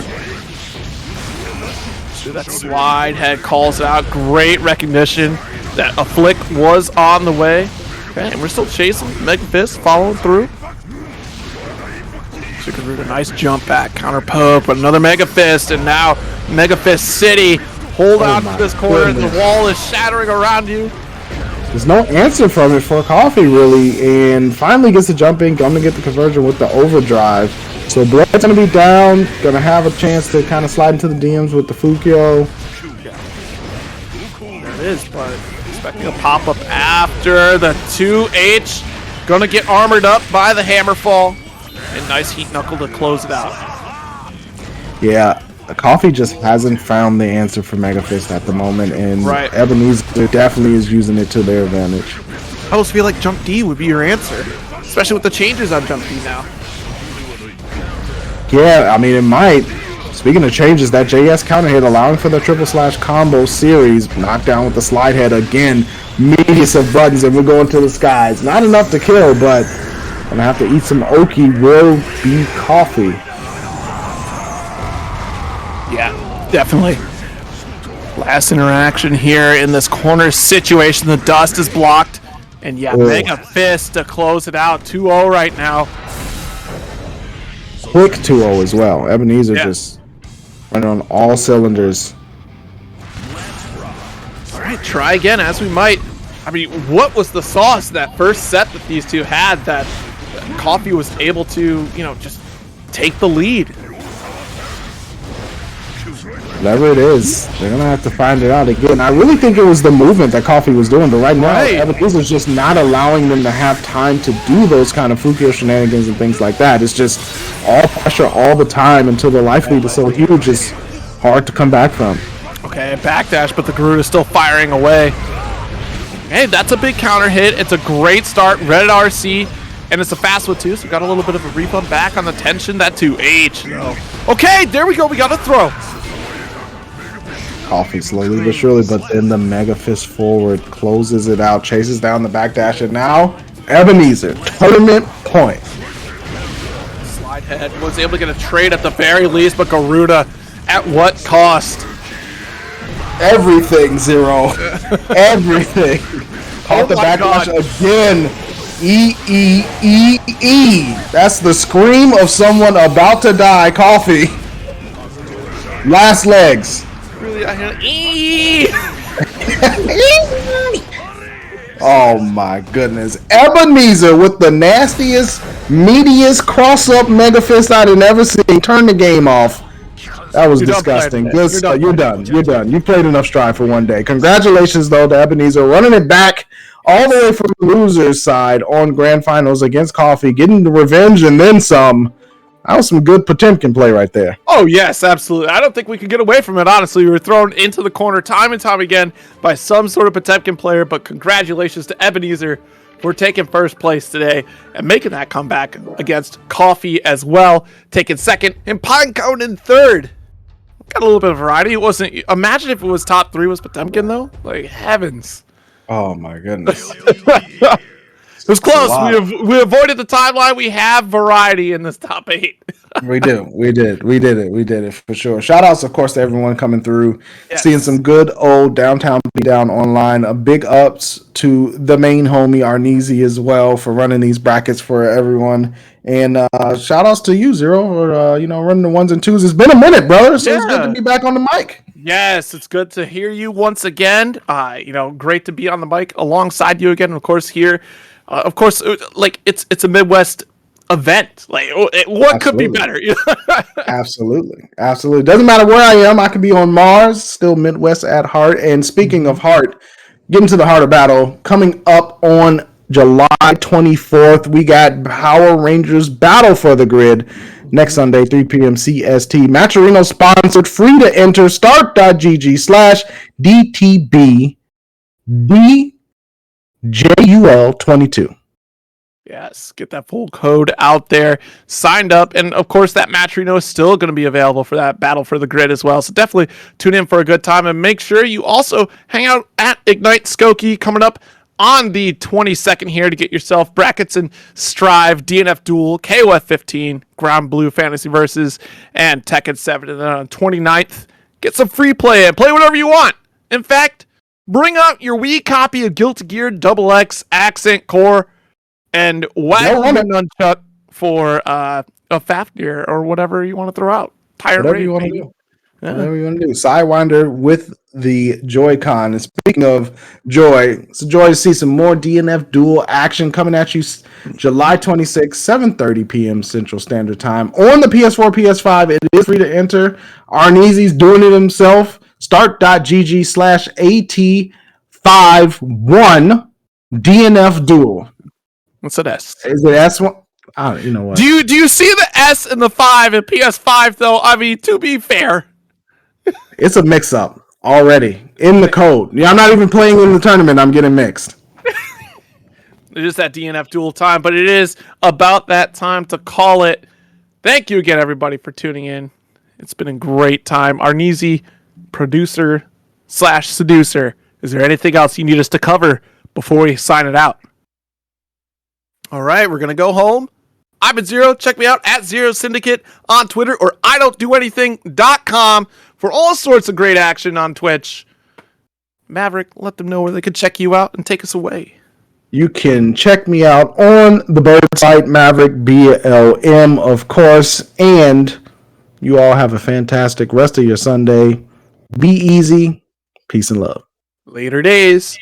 That slide head calls out. Great recognition that a flick was on the way. Okay, and we're still chasing. Mega Fist following through. Garuda, nice jump back. Counter poke, but another Mega Fist, and now Mega Fist City Hold on to this corner. The wall is shattering around you. There's no answer from it for Coffee, really, and finally gets to jump in, going to get the conversion with the overdrive. So Blood's going to be down, going to have a chance to kind of slide into the DMs with the Fukyo. There it is, but expecting a pop-up after the 2H. Going to get armored up by the Hammerfall. And nice Heat Knuckle to close it out. Yeah. Coffee just hasn't found the answer for Mega Fist at the moment, and Ebenezer definitely is using it to their advantage. I almost feel like Jump D would be your answer, especially with the changes on Jump D now. Yeah, I mean, it might. Speaking of changes, that JS counter hit allowing for the triple slash combo series, knocked down with the slide head again, medius of buttons, and we're going to the skies. Not enough to kill, but gonna have to eat some Oki will be Coffee. Yeah, definitely. Last interaction here in this corner situation. The dust is blocked. And yeah, Mega Fist to close it out. 2-0 right now. Quick 2-0 as well. Ebenezer just running on all cylinders. All right, try again as we might. I mean, what was the sauce that first set that these two had that Coffee was able to, just take the lead? Whatever it is, they're going to have to find it out again. I really think it was the movement that Coffee was doing, but right now, Ebenezer's just not allowing them to have time to do those kind of Fukyo shenanigans and things like that. It's just all pressure all the time until the life lead is so huge, it's hard to come back from. Okay, backdash, but the Garuda's still firing away. Hey, that's a big counter hit. It's a great start. Red RC, and it's a fast one too, so we got a little bit of a refund back on the tension. That 2H, though. Okay, there we go. We got a throw. Coffee slowly but surely, but then the Mega Fist forward closes it out, chases down the backdash, and now Ebenezer, tournament point. Slide head was able to get a trade at the very least, but Garuda, at what cost? Everything, Zero. Everything. Caught the backdash again. eeee. That's the scream of someone about to die. Coffee. Last legs. Really, I hear eeee. Oh my goodness. Ebenezer with the nastiest, meatiest cross-up Mega Fist I'd ever seen. Turn the game off. That was disgusting. You're done. You're done. You played enough Strive for one day. Congratulations, though, to Ebenezer running it back all the way from the loser's side on Grand Finals against Coffee, getting the revenge and then some. That was some good Potemkin play right there. Oh, yes, absolutely. I don't think we could get away from it, honestly. We were thrown into the corner time and time again by some sort of Potemkin player, but congratulations to Ebenezer for taking first place today and making that comeback against Coffee as well, taking second, and Pinecone in third. Got a little bit of variety. It wasn't. Imagine if it was top 3 was Potemkin, though. Like, heavens. Oh, my goodness. It was close. We avoided the timeline. We have variety in this top 8. We did it for sure. Shout outs, of course, to everyone coming through, seeing some good old downtown Beatdown Online. A big ups to the main homie Arneezy as well for running these brackets for everyone. And shout outs to you, Zero, for running the 1s and 2s. It's been a minute, brother. So it's good to be back on the mic. Yes, it's good to hear you once again. Great to be on the mic alongside you again. Of course, here. Of course, like it's a Midwest event. Like, what could be better? Absolutely. Doesn't matter where I am. I could be on Mars, still Midwest at heart. And speaking of heart, getting to the heart of battle, coming up on July 24th, we got Power Rangers Battle for the Grid next Sunday, 3 p.m. CST. Maturino sponsored, free to enter. Start.gg/DTBDJUL22. Yes, get that full code out there, signed up, and of course that Matrino is still going to be available for that Battle for the Grid as well, so definitely tune in for a good time, and make sure you also hang out at Ignite Skokie coming up on the 22nd here to get yourself brackets and Strive, DNF Duel, KOF 15, Ground Blue Fantasy Versus, and Tekken 7, and then on 29th, get some free play and play whatever you want. In fact, bring out your Wii copy of Guilty Gear XX Accent Core, and whack your nunchuck for a Fafnir or whatever you want to throw out. Whatever you want to do. Whatever you want to do. Sidewinder with the Joy-Con. And speaking of joy, it's a joy to see some more DNF duel action coming at you July 26th, 7:30 p.m. Central Standard Time on the PS4, PS5. It is free to enter. Arneezy's doing it himself. Start.gg/AT51 DNF duel. What's an S? Is it S1? I don't, you know what? Do you see the S and the 5 in PS5 though? I mean, to be fair. It's a mix-up already in the code. Yeah, I'm not even playing in the tournament. I'm getting mixed. It is that DNF duel time, but it is about that time to call it. Thank you again, everybody, for tuning in. It's been a great time. Arneezy, producer/seducer. Is there anything else you need us to cover before we sign it out? All right, we're going to go home. I've been Zero. Check me out at Zero Syndicate on Twitter or idon'tdoanything.com for all sorts of great action on Twitch. Maverick, let them know where they can check you out and take us away. You can check me out on the Bird site, Maverick BLM, of course. And you all have a fantastic rest of your Sunday. Be easy. Peace and love. Later days.